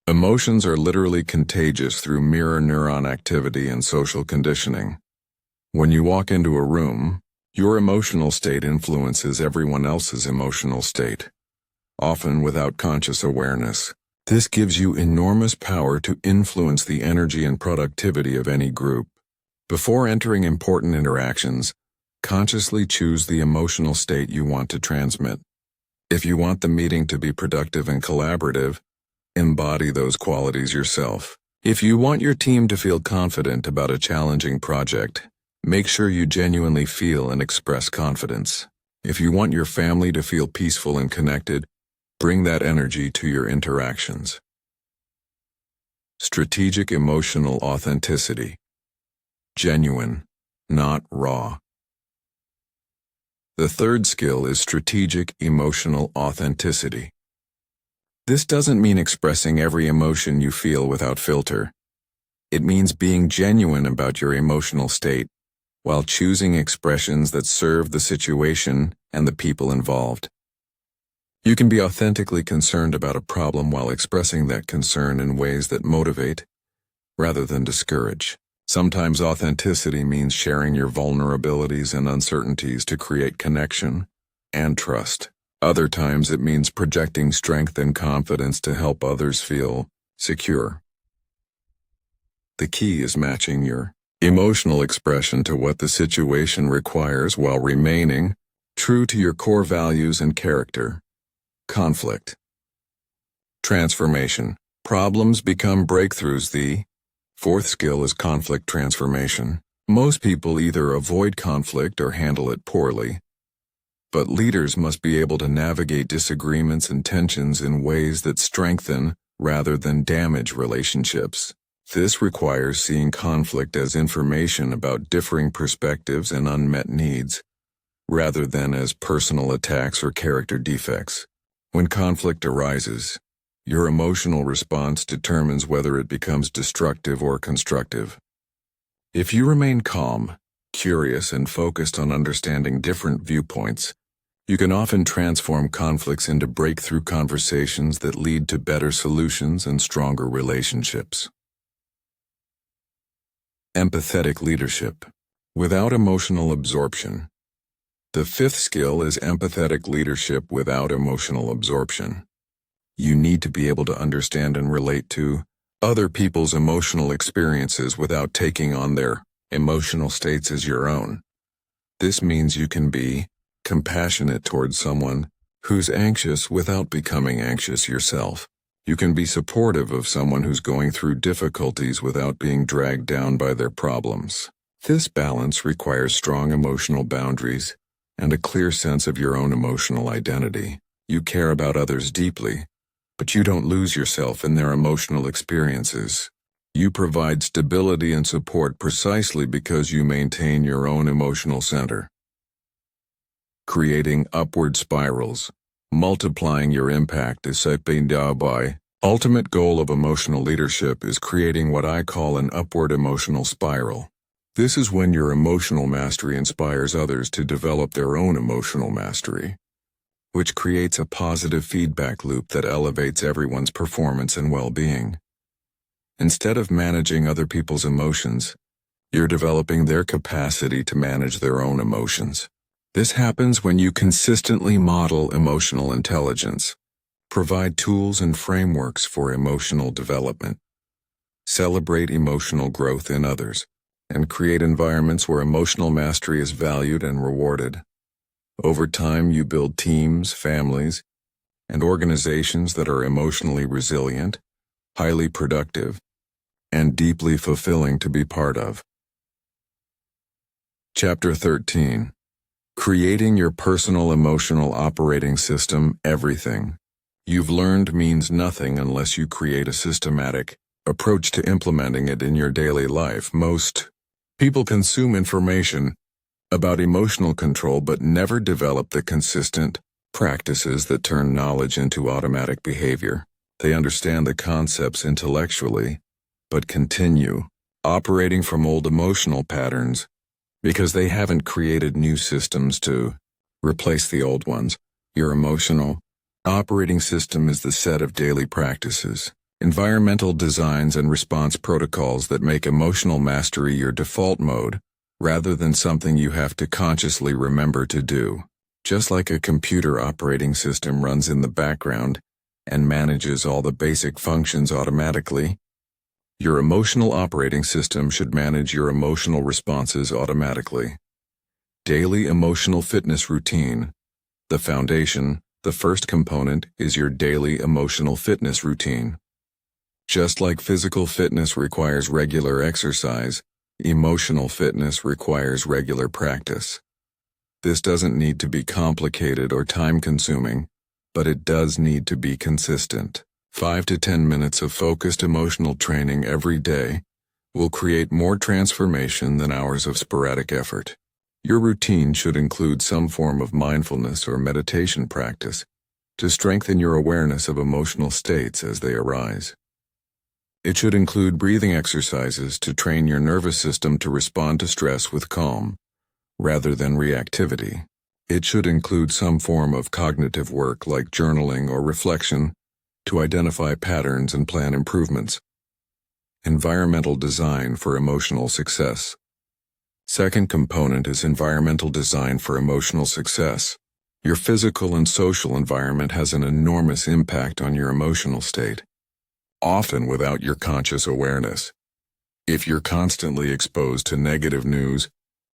Emotions are literally contagious through mirror neuron activity and social conditioning. When you walk into a room, your emotional state influences everyone else's emotional state, often without conscious awareness. This gives you enormous power to influence the energy and productivity of any group. Before entering important interactions, consciously choose the emotional state you want to transmit. If you want the meeting to be productive and collaborative, embody those qualities yourself. If you want your team to feel confident about a challenging project, make sure you genuinely feel and express confidence. If you want your family to feel peaceful and connected, bring that energy to your interactions. Strategic emotional authenticity. Genuine, not raw. The third skill is strategic emotional authenticity. This doesn't mean expressing every emotion you feel without filter. It means being genuine about your emotional state, while choosing expressions that serve the situation and the people involved. You can be authentically concerned about a problem while expressing that concern in ways that motivate, rather than discourage. Sometimes authenticity means sharing your vulnerabilities and uncertainties to create connection and trust. Other times it means projecting strength and confidence to help others feel secure. The key is matching your emotional expression to what the situation requires while remaining true to your core values and character. Conflict. Transformation. Problems become breakthroughs. The fourth skill is conflict transformation. Most people either avoid conflict or handle it poorly. But leaders must be able to navigate disagreements and tensions in ways that strengthen rather than damage relationships. This requires seeing conflict as information about differing perspectives and unmet needs, rather than as personal attacks or character defects. When conflict arises, your emotional response determines whether it becomes destructive or constructive. If you remain calm, curious, and focused on understanding different viewpoints, You can often transform conflicts into breakthrough conversations that lead to better solutions and stronger relationships. Empathetic leadership. Without emotional absorption. The fifth skill is empathetic leadership without emotional absorption. You need to be able to understand and relate to other people's emotional experiences without taking on their emotional states as your own. This means you can be compassionate towards someone who's anxious without becoming anxious yourself. You can be supportive of someone who's going through difficulties without being dragged down by their problems. This balance requires strong emotional boundaries and a clear sense of your own emotional identity. You care about others deeply, but you don't lose yourself in their emotional experiences. You provide stability and support precisely because you maintain your own emotional center. Creating upward spirals. Multiplying your impact is by. Ultimate goal of emotional leadership is creating what I call an upward emotional spiral. This is when your emotional mastery inspires others to develop their own emotional mastery, which creates a positive feedback loop that elevates everyone's performance and well-being. Instead of managing other people's emotions, you're developing their capacity to manage their own emotions. This happens when you consistently model emotional intelligence, provide tools and frameworks for emotional development, celebrate emotional growth in others, and create environments where emotional mastery is valued and rewarded. Over time, you build teams, families, and organizations that are emotionally resilient, highly productive, and deeply fulfilling to be part of. Chapter 13. Creating your personal emotional operating system, everything you've learned means nothing unless you create a systematic approach to implementing it in your daily life. Most people consume information about emotional control but never develop the consistent practices that turn knowledge into automatic behavior. They understand the concepts intellectually, but continue operating from old emotional patterns because they haven't created new systems to replace the old ones. Your emotional operating system is the set of daily practices, environmental designs and response protocols that make emotional mastery your default mode, rather than something you have to consciously remember to do. Just like a computer operating system runs in the background and manages all the basic functions automatically, your emotional operating system should manage your emotional responses automatically. Daily emotional fitness routine. The foundation, the first component, is your daily emotional fitness routine. Just like physical fitness requires regular exercise, emotional fitness requires regular practice. This doesn't need to be complicated or time-consuming, but it does need to be consistent. 5 to 10 minutes of focused emotional training every day will create more transformation than hours of sporadic effort. Your routine should include some form of mindfulness or meditation practice to strengthen your awareness of emotional states as they arise. It should include breathing exercises to train your nervous system to respond to stress with calm, rather than reactivity. It should include some form of cognitive work like journaling or reflection to identify patterns and plan improvements. Environmental design for emotional success. Second component is environmental design for emotional success. Your physical and social environment has an enormous impact on your emotional state, often without your conscious awareness. If you're constantly exposed to negative news,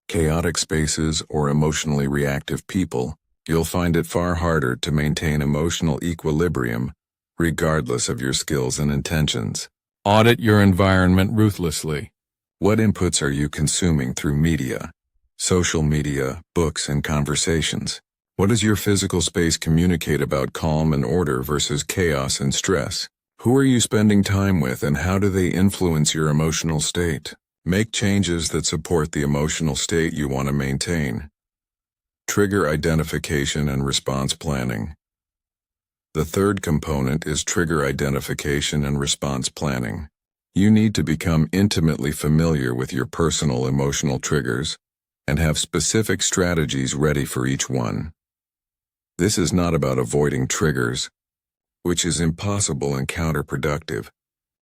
chaotic spaces, or emotionally reactive people, you'll find it far harder to maintain emotional equilibrium, regardless of your skills and intentions. Audit your environment ruthlessly. What inputs are you consuming through media, social media, books, and conversations? What does your physical space communicate about calm and order versus chaos and stress? Who are you spending time with and how do they influence your emotional state? Make changes that support the emotional state you want to maintain. Trigger identification and response planning. The third component is trigger identification and response planning. You need to become intimately familiar with your personal emotional triggers and have specific strategies ready for each one. This is not about avoiding triggers, which is impossible and counterproductive,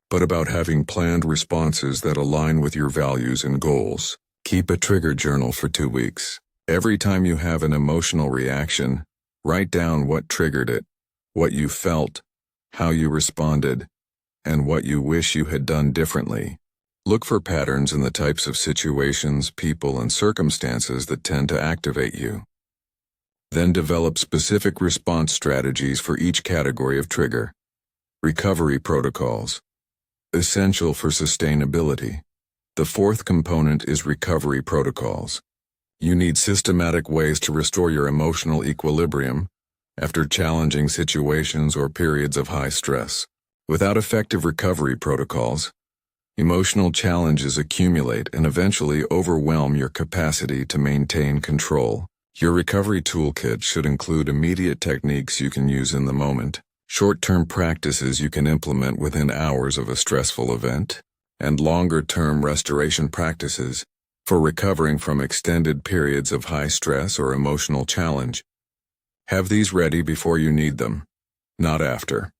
but about having planned responses that align with your values and goals. Keep a trigger journal for 2 weeks. Every time you have an emotional reaction, write down what triggered it, what you felt, how you responded, and what you wish you had done differently. Look for patterns in the types of situations, people, and circumstances that tend to activate you. Then develop specific response strategies for each category of trigger. Recovery protocols. Essential for sustainability. The fourth component is recovery protocols. You need systematic ways to restore your emotional equilibrium after challenging situations or periods of high stress. Without effective recovery protocols, emotional challenges accumulate and eventually overwhelm your capacity to maintain control. Your recovery toolkit should include immediate techniques you can use in the moment, short-term practices you can implement within hours of a stressful event, and longer-term restoration practices for recovering from extended periods of high stress or emotional challenge. Have these ready before you need them, not after.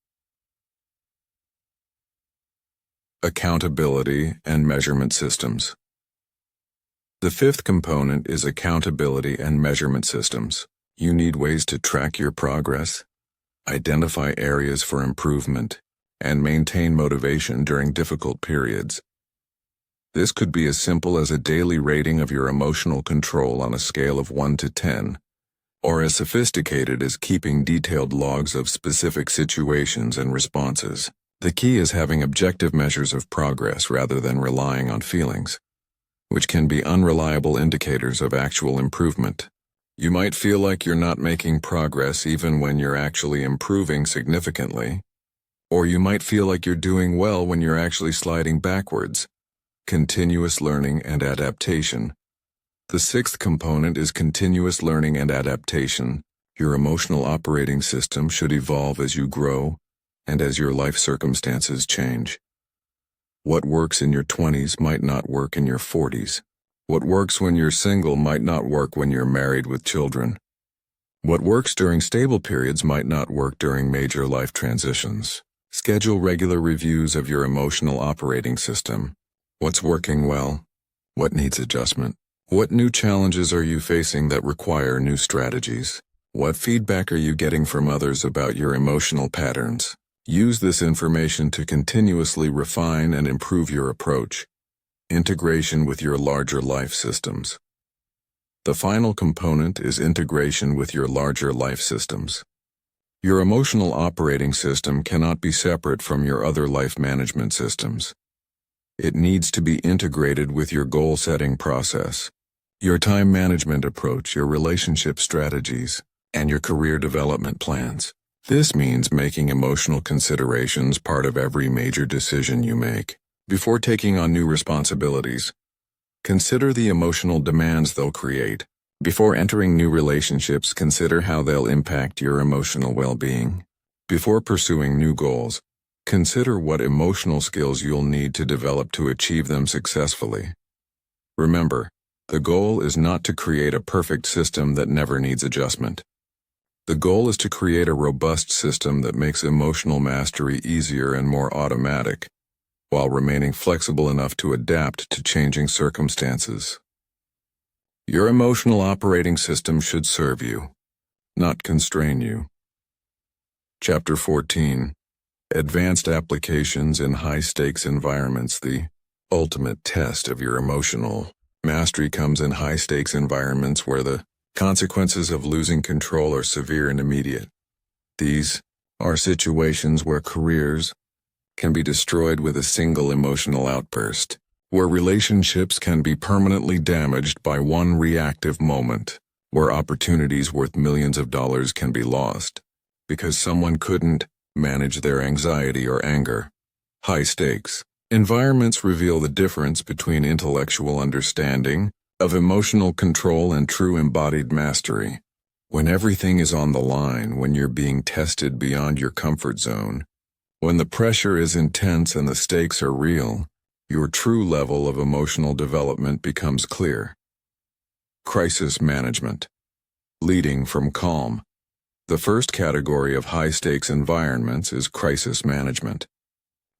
Accountability and measurement systems. The fifth component is accountability and measurement systems. You need ways to track your progress, identify areas for improvement, and maintain motivation during difficult periods. This could be as simple as a daily rating of your emotional control on a scale of 1 to 10, or as sophisticated as keeping detailed logs of specific situations and responses. The key is having objective measures of progress rather than relying on feelings, which can be unreliable indicators of actual improvement. You might feel like you're not making progress even when you're actually improving significantly, or you might feel like you're doing well when you're actually sliding backwards. Continuous learning and adaptation. The sixth component is continuous learning and adaptation. Your emotional operating system should evolve as you grow and as your life circumstances change. What works in your 20s might not work in your 40s. What works when you're single might not work when you're married with children. What works during stable periods might not work during major life transitions. Schedule regular reviews of your emotional operating system. What's working well? What needs adjustment? What new challenges are you facing that require new strategies? What feedback are you getting from others about your emotional patterns? Use this information to continuously refine and improve your approach. Integration with your larger life systems. The final component is integration with your larger life systems. Your emotional operating system cannot be separate from your other life management systems. It needs to be integrated with your goal-setting process, your time management approach, your relationship strategies, and your career development plans. This means making emotional considerations part of every major decision you make. Before taking on new responsibilities, consider the emotional demands they'll create. Before entering new relationships, consider how they'll impact your emotional well-being. Before pursuing new goals, consider what emotional skills you'll need to develop to achieve them successfully. Remember, the goal is not to create a perfect system that never needs adjustment. The goal is to create a robust system that makes emotional mastery easier and more automatic, while remaining flexible enough to adapt to changing circumstances. Your emotional operating system should serve you, not constrain you. Chapter 14. Advanced Applications in High-Stakes Environments. The ultimate test of your emotional mastery comes in high-stakes environments where the consequences of losing control are severe and immediate. These are situations where careers can be destroyed with a single emotional outburst, where relationships can be permanently damaged by one reactive moment, where opportunities worth millions of dollars can be lost because someone couldn't manage their anxiety or anger. High stakes environments reveal the difference between intellectual understanding of emotional control and true embodied mastery. When everything is on the line, when you're being tested beyond your comfort zone, when the pressure is intense and the stakes are real, your true level of emotional development becomes clear. Crisis management. Leading from calm. The first category of high-stakes environments is crisis management.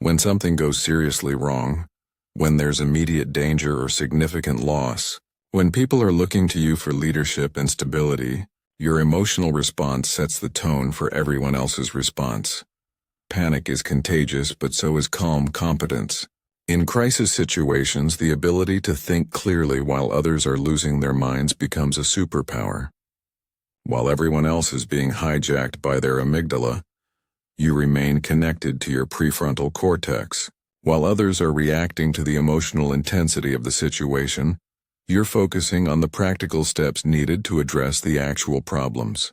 When something goes seriously wrong, when there's immediate danger or significant loss, when people are looking to you for leadership and stability, your emotional response sets the tone for everyone else's response. Panic is contagious, but so is calm competence. In crisis situations, the ability to think clearly while others are losing their minds becomes a superpower. While everyone else is being hijacked by their amygdala, you remain connected to your prefrontal cortex. While others are reacting to the emotional intensity of the situation, you're focusing on the practical steps needed to address the actual problems.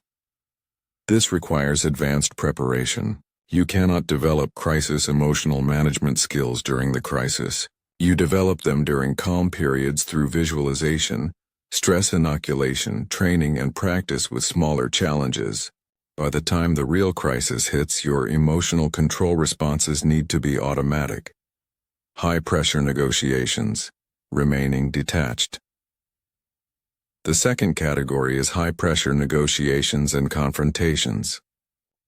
This requires advanced preparation. You cannot develop crisis emotional management skills during the crisis. You develop them during calm periods through visualization, stress inoculation, training, and practice with smaller challenges. By the time the real crisis hits, your emotional control responses need to be automatic. High-pressure negotiations. Remaining detached. The second category is high-pressure negotiations and confrontations.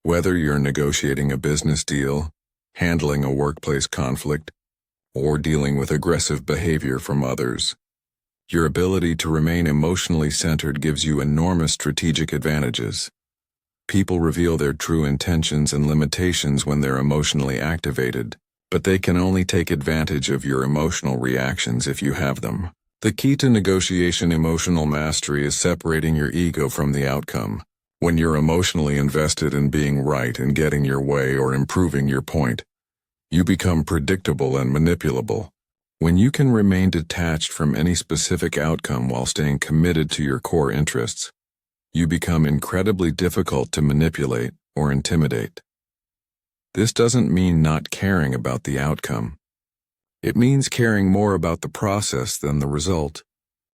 Whether you're negotiating a business deal, handling a workplace conflict, or dealing with aggressive behavior from others, your ability to remain emotionally centered gives you enormous strategic advantages. People reveal their true intentions and limitations when they're emotionally activated, but they can only take advantage of your emotional reactions if you have them. The key to negotiation emotional mastery is separating your ego from the outcome. When you're emotionally invested in being right and getting your way or improving your point, you become predictable and manipulable. When you can remain detached from any specific outcome while staying committed to your core interests, you become incredibly difficult to manipulate or intimidate. This doesn't mean not caring about the outcome. It means caring more about the process than the result,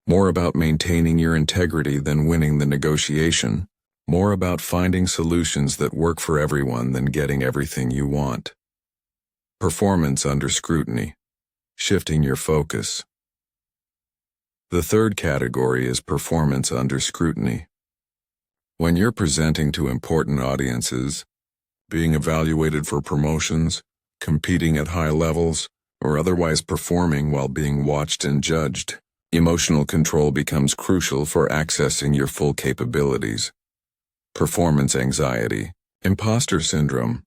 more about maintaining your integrity than winning the negotiation, more about finding solutions that work for everyone than getting everything you want. Performance under scrutiny. Shifting your focus. The third category is performance under scrutiny. When you're presenting to important audiences, being evaluated for promotions, competing at high levels, or otherwise performing while being watched and judged, emotional control becomes crucial for accessing your full capabilities. Performance anxiety, imposter syndrome,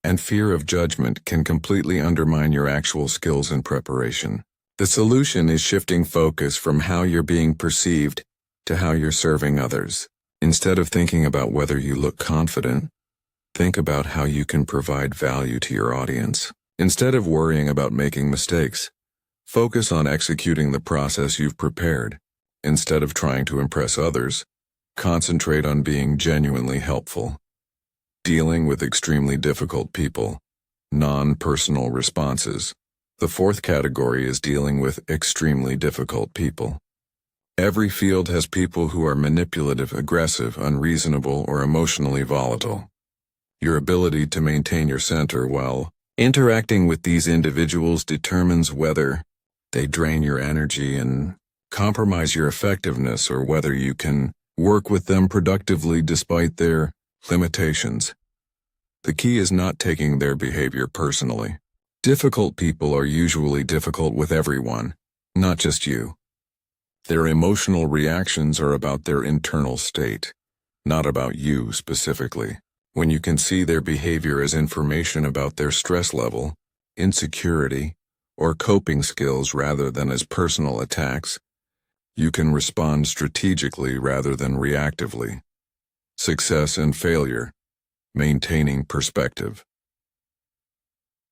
and fear of judgment can completely undermine your actual skills and preparation. The solution is shifting focus from how you're being perceived to how you're serving others. Instead of thinking about whether you look confident, think about how you can provide value to your audience. Instead of worrying about making mistakes, focus on executing the process you've prepared. Instead of trying to impress others, concentrate on being genuinely helpful. Dealing with extremely difficult people. Non-personal responses. The fourth category is dealing with extremely difficult people. Every field has people who are manipulative, aggressive, unreasonable, or emotionally volatile. Your ability to maintain your center while interacting with these individuals determines whether they drain your energy and compromise your effectiveness, or whether you can work with them productively despite their limitations. The key is not taking their behavior personally. Difficult people are usually difficult with everyone, not just you. Their emotional reactions are about their internal state, not about you specifically. When you can see their behavior as information about their stress level, insecurity, or coping skills rather than as personal attacks, you can respond strategically rather than reactively. Success and failure. Maintaining perspective.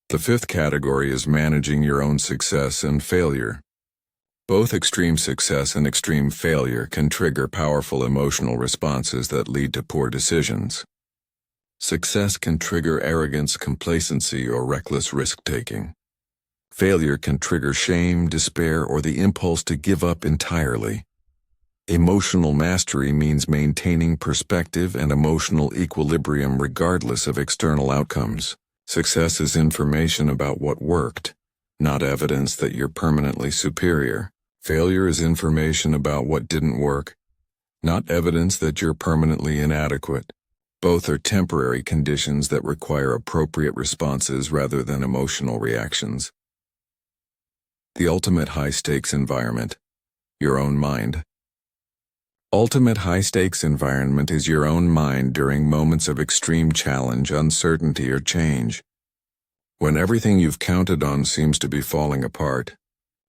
The fifth category is managing your own success and failure. Both extreme success and extreme failure can trigger powerful emotional responses that lead to poor decisions. Success can trigger arrogance, complacency, or reckless risk-taking. Failure can trigger shame, despair, or the impulse to give up entirely. Emotional mastery means maintaining perspective and emotional equilibrium regardless of external outcomes. Success is information about what worked, not evidence that you're permanently superior. Failure is information about what didn't work, not evidence that you're permanently inadequate. Both are temporary conditions that require appropriate responses rather than emotional reactions. The ultimate high-stakes environment. Your own mind. Ultimate high-stakes environment is your own mind during moments of extreme challenge, uncertainty, or change. When everything you've counted on seems to be falling apart,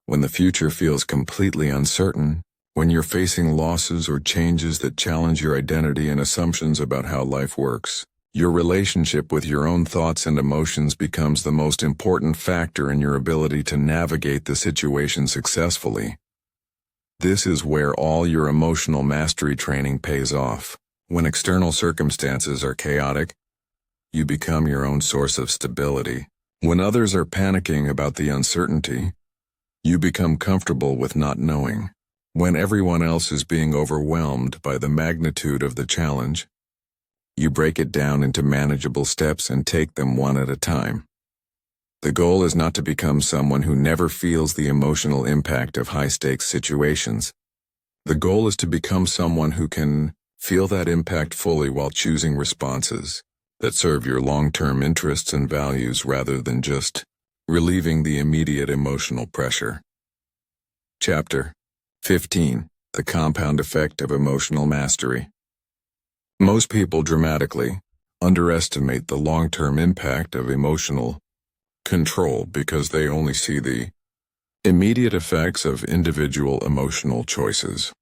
when the future feels completely uncertain, when you're facing losses or changes that challenge your identity and assumptions about how life works, your relationship with your own thoughts and emotions becomes the most important factor in your ability to navigate the situation successfully. This is where all your emotional mastery training pays off. When external circumstances are chaotic, you become your own source of stability. When others are panicking about the uncertainty, you become comfortable with not knowing. When everyone else is being overwhelmed by the magnitude of the challenge, you break it down into manageable steps and take them one at a time. The goal is not to become someone who never feels the emotional impact of high-stakes situations. The goal is to become someone who can feel that impact fully while choosing responses that serve your long-term interests and values rather than just relieving the immediate emotional pressure. Chapter 15. The Compound Effect of Emotional Mastery. Most people dramatically underestimate the long-term impact of emotional control because they only see the immediate effects of individual emotional choices.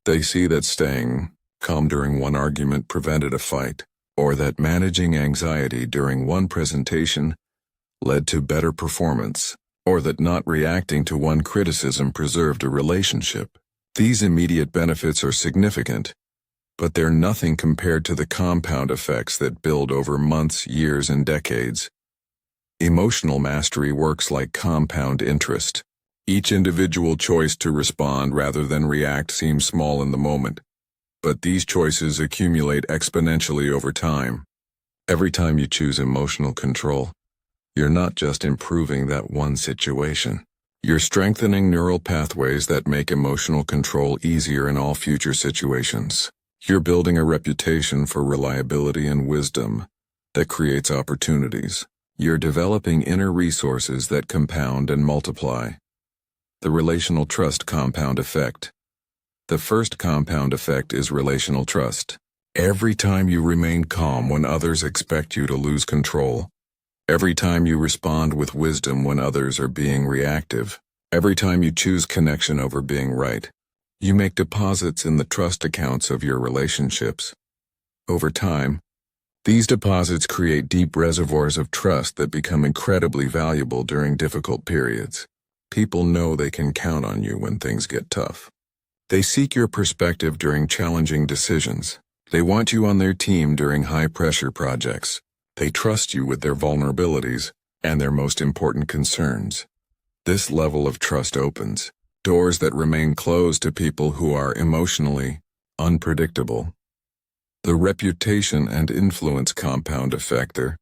They see that staying calm during one argument prevented a fight, or that managing anxiety during one presentation led to better performance, or that not reacting to one criticism preserved a relationship. These immediate benefits are significant, but they're nothing compared to the compound effects that build over months, years, and decades. Emotional mastery works like compound interest. Each individual choice to respond rather than react seems small in the moment, but these choices accumulate exponentially over time. Every time you choose emotional control, you're not just improving that one situation. You're strengthening neural pathways that make emotional control easier in all future situations. You're building a reputation for reliability and wisdom that creates opportunities. You're developing inner resources that compound and multiply. The relational trust compound effect. The first compound effect is relational trust. Every time you remain calm when others expect you to lose control, every time you respond with wisdom when others are being reactive, every time you choose connection over being right, you make deposits in the trust accounts of your relationships. Over time, these deposits create deep reservoirs of trust that become incredibly valuable during difficult periods. People know they can count on you when things get tough. They seek your perspective during challenging decisions. They want you on their team during high-pressure projects. They trust you with their vulnerabilities and their most important concerns. This level of trust opens doors that remain closed to people who are emotionally unpredictable. The reputation and influence compound effect. Their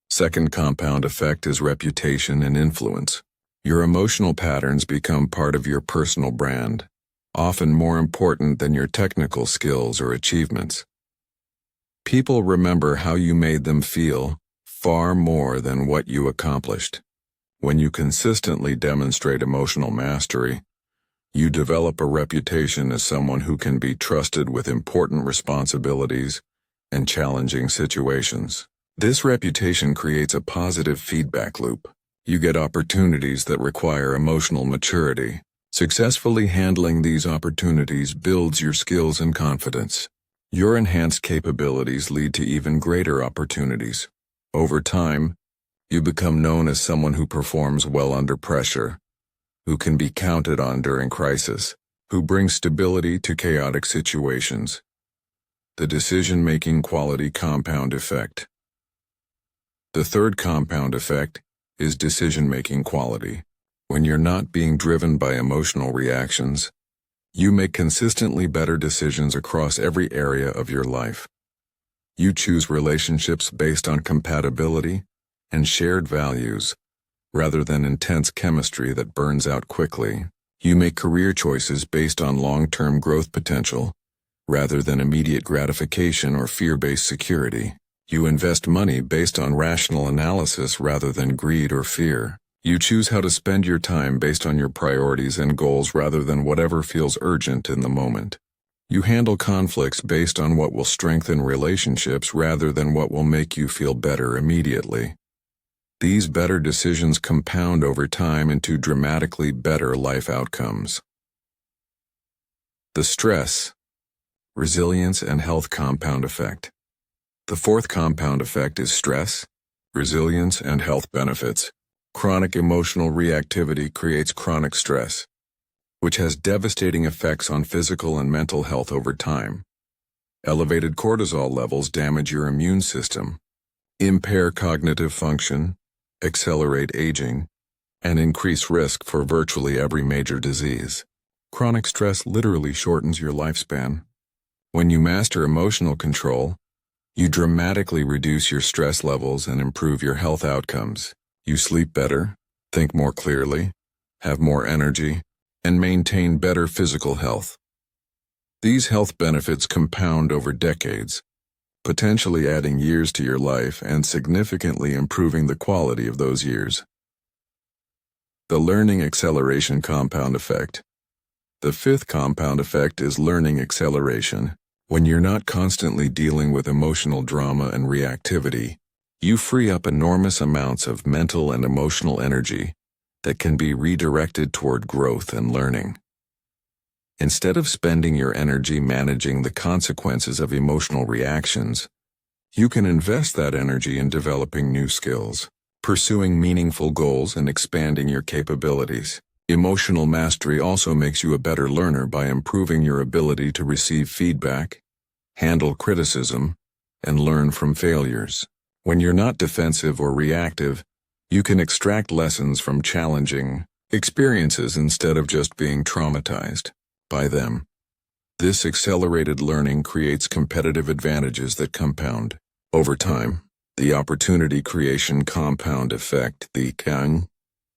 second compound effect is reputation and influence. Your emotional patterns become part of your personal brand, often more important than your technical skills or achievements. People remember how you made them feel far more than what you accomplished. When you consistently demonstrate emotional mastery, you develop a reputation as someone who can be trusted with important responsibilities and challenging situations. This reputation creates a positive feedback loop. You get opportunities that require emotional maturity. Successfully handling these opportunities builds your skills and confidence. Your enhanced capabilities lead to even greater opportunities. Over time, you become known as someone who performs well under pressure, who can be counted on during crisis, who brings stability to chaotic situations. The decision-making quality compound effect. The third compound effect is decision-making quality. When you're not being driven by emotional reactions, you make consistently better decisions across every area of your life. You choose relationships based on compatibility and shared values, rather than intense chemistry that burns out quickly. You make career choices based on long-term growth potential, rather than immediate gratification or fear-based security. You invest money based on rational analysis rather than greed or fear. You choose how to spend your time based on your priorities and goals rather than whatever feels urgent in the moment. You handle conflicts based on what will strengthen relationships rather than what will make you feel better immediately. These better decisions compound over time into dramatically better life outcomes. The stress, resilience, and health compound effect. The fourth compound effect is stress, resilience, and health benefits. Chronic emotional reactivity creates chronic stress, which has devastating effects on physical and mental health over time. Elevated cortisol levels damage your immune system, impair cognitive function, accelerate aging, and increase risk for virtually every major disease. Chronic stress literally shortens your lifespan. When you master emotional control, you dramatically reduce your stress levels and improve your health outcomes. You sleep better, think more clearly, have more energy, and maintain better physical health. These health benefits compound over decades, potentially adding years to your life and significantly improving the quality of those years. The learning acceleration compound effect. The fifth compound effect is learning acceleration. When you're not constantly dealing with emotional drama and reactivity, you free up enormous amounts of mental and emotional energy that can be redirected toward growth and learning. Instead of spending your energy managing the consequences of emotional reactions, you can invest that energy in developing new skills, pursuing meaningful goals, and expanding your capabilities. Emotional mastery also makes you a better learner by improving your ability to receive feedback, handle criticism, and learn from failures. When you're not defensive or reactive, you can extract lessons from challenging experiences instead of just being traumatized by them. This accelerated learning creates competitive advantages that compound over time. The opportunity creation compound effect, the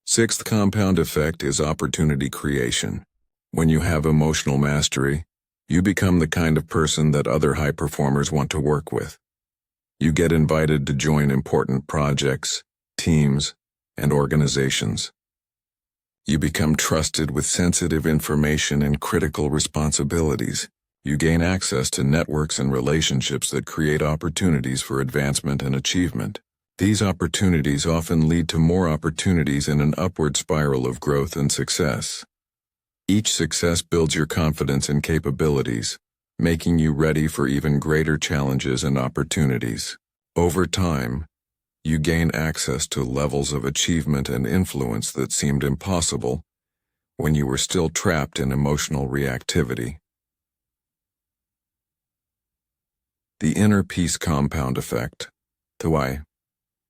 sixth compound effect is opportunity creation. When you have emotional mastery, you become the kind of person that other high performers want to work with. You get invited to join important projects, teams, and organizations. You become trusted with sensitive information and critical responsibilities. You gain access to networks and relationships that create opportunities for advancement and achievement. These opportunities often lead to more opportunities in an upward spiral of growth and success. Each success builds your confidence and capabilities, making you ready for even greater challenges and opportunities. Over time, you gain access to levels of achievement and influence that seemed impossible when you were still trapped in emotional reactivity. The inner peace compound effect. The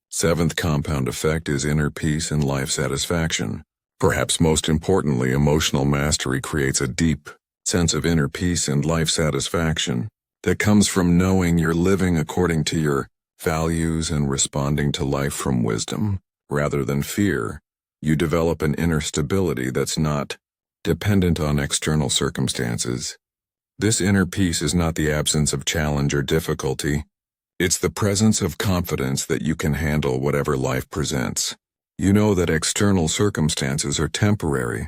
seventh compound effect is inner peace and life satisfaction. Perhaps most importantly, emotional mastery creates a deep sense of inner peace and life satisfaction that comes from knowing you're living according to your values and responding to life from wisdom, rather than fear. You develop an inner stability that's not dependent on external circumstances. This inner peace is not the absence of challenge or difficulty. It's the presence of confidence that you can handle whatever life presents. You know that external circumstances are temporary,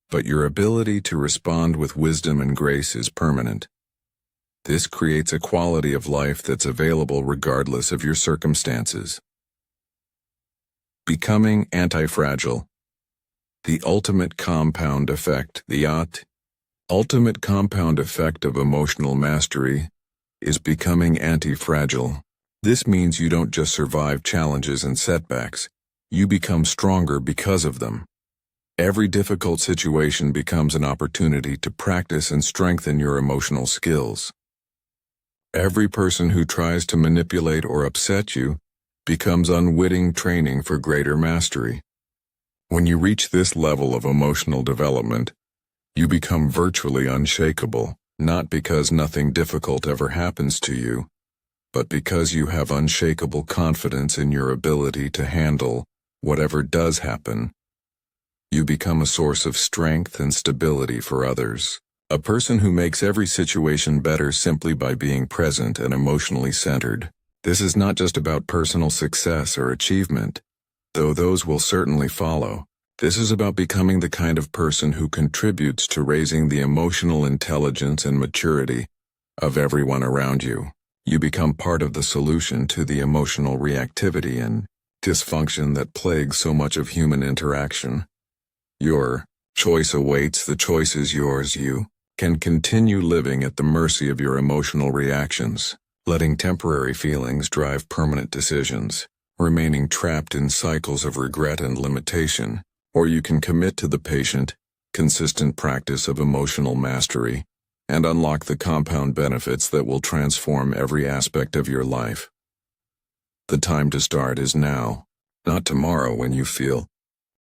but your ability to respond with wisdom and grace is permanent. This creates a quality of life that's available regardless of your circumstances. Becoming anti-fragile. The ultimate compound effect, the ultimate compound effect of emotional mastery is becoming anti-fragile. This means you don't just survive challenges and setbacks, you become stronger because of them. Every difficult situation becomes an opportunity to practice and strengthen your emotional skills. Every person who tries to manipulate or upset you becomes unwitting training for greater mastery. When you reach this level of emotional development, you become virtually unshakable, not because nothing difficult ever happens to you, but because you have unshakable confidence in your ability to handle whatever does happen. You become a source of strength and stability for others. A person who makes every situation better simply by being present and emotionally centered. This is not just about personal success or achievement, though those will certainly follow. This is about becoming the kind of person who contributes to raising the emotional intelligence and maturity of everyone around you. You become part of the solution to the emotional reactivity and dysfunction that plagues so much of human interaction. Your choice awaits. The choice is yours. You can continue living at the mercy of your emotional reactions, letting temporary feelings drive permanent decisions, remaining trapped in cycles of regret and limitation, or you can commit to the patient, consistent practice of emotional mastery and unlock the compound benefits that will transform every aspect of your life. The time to start is now, not tomorrow when you feel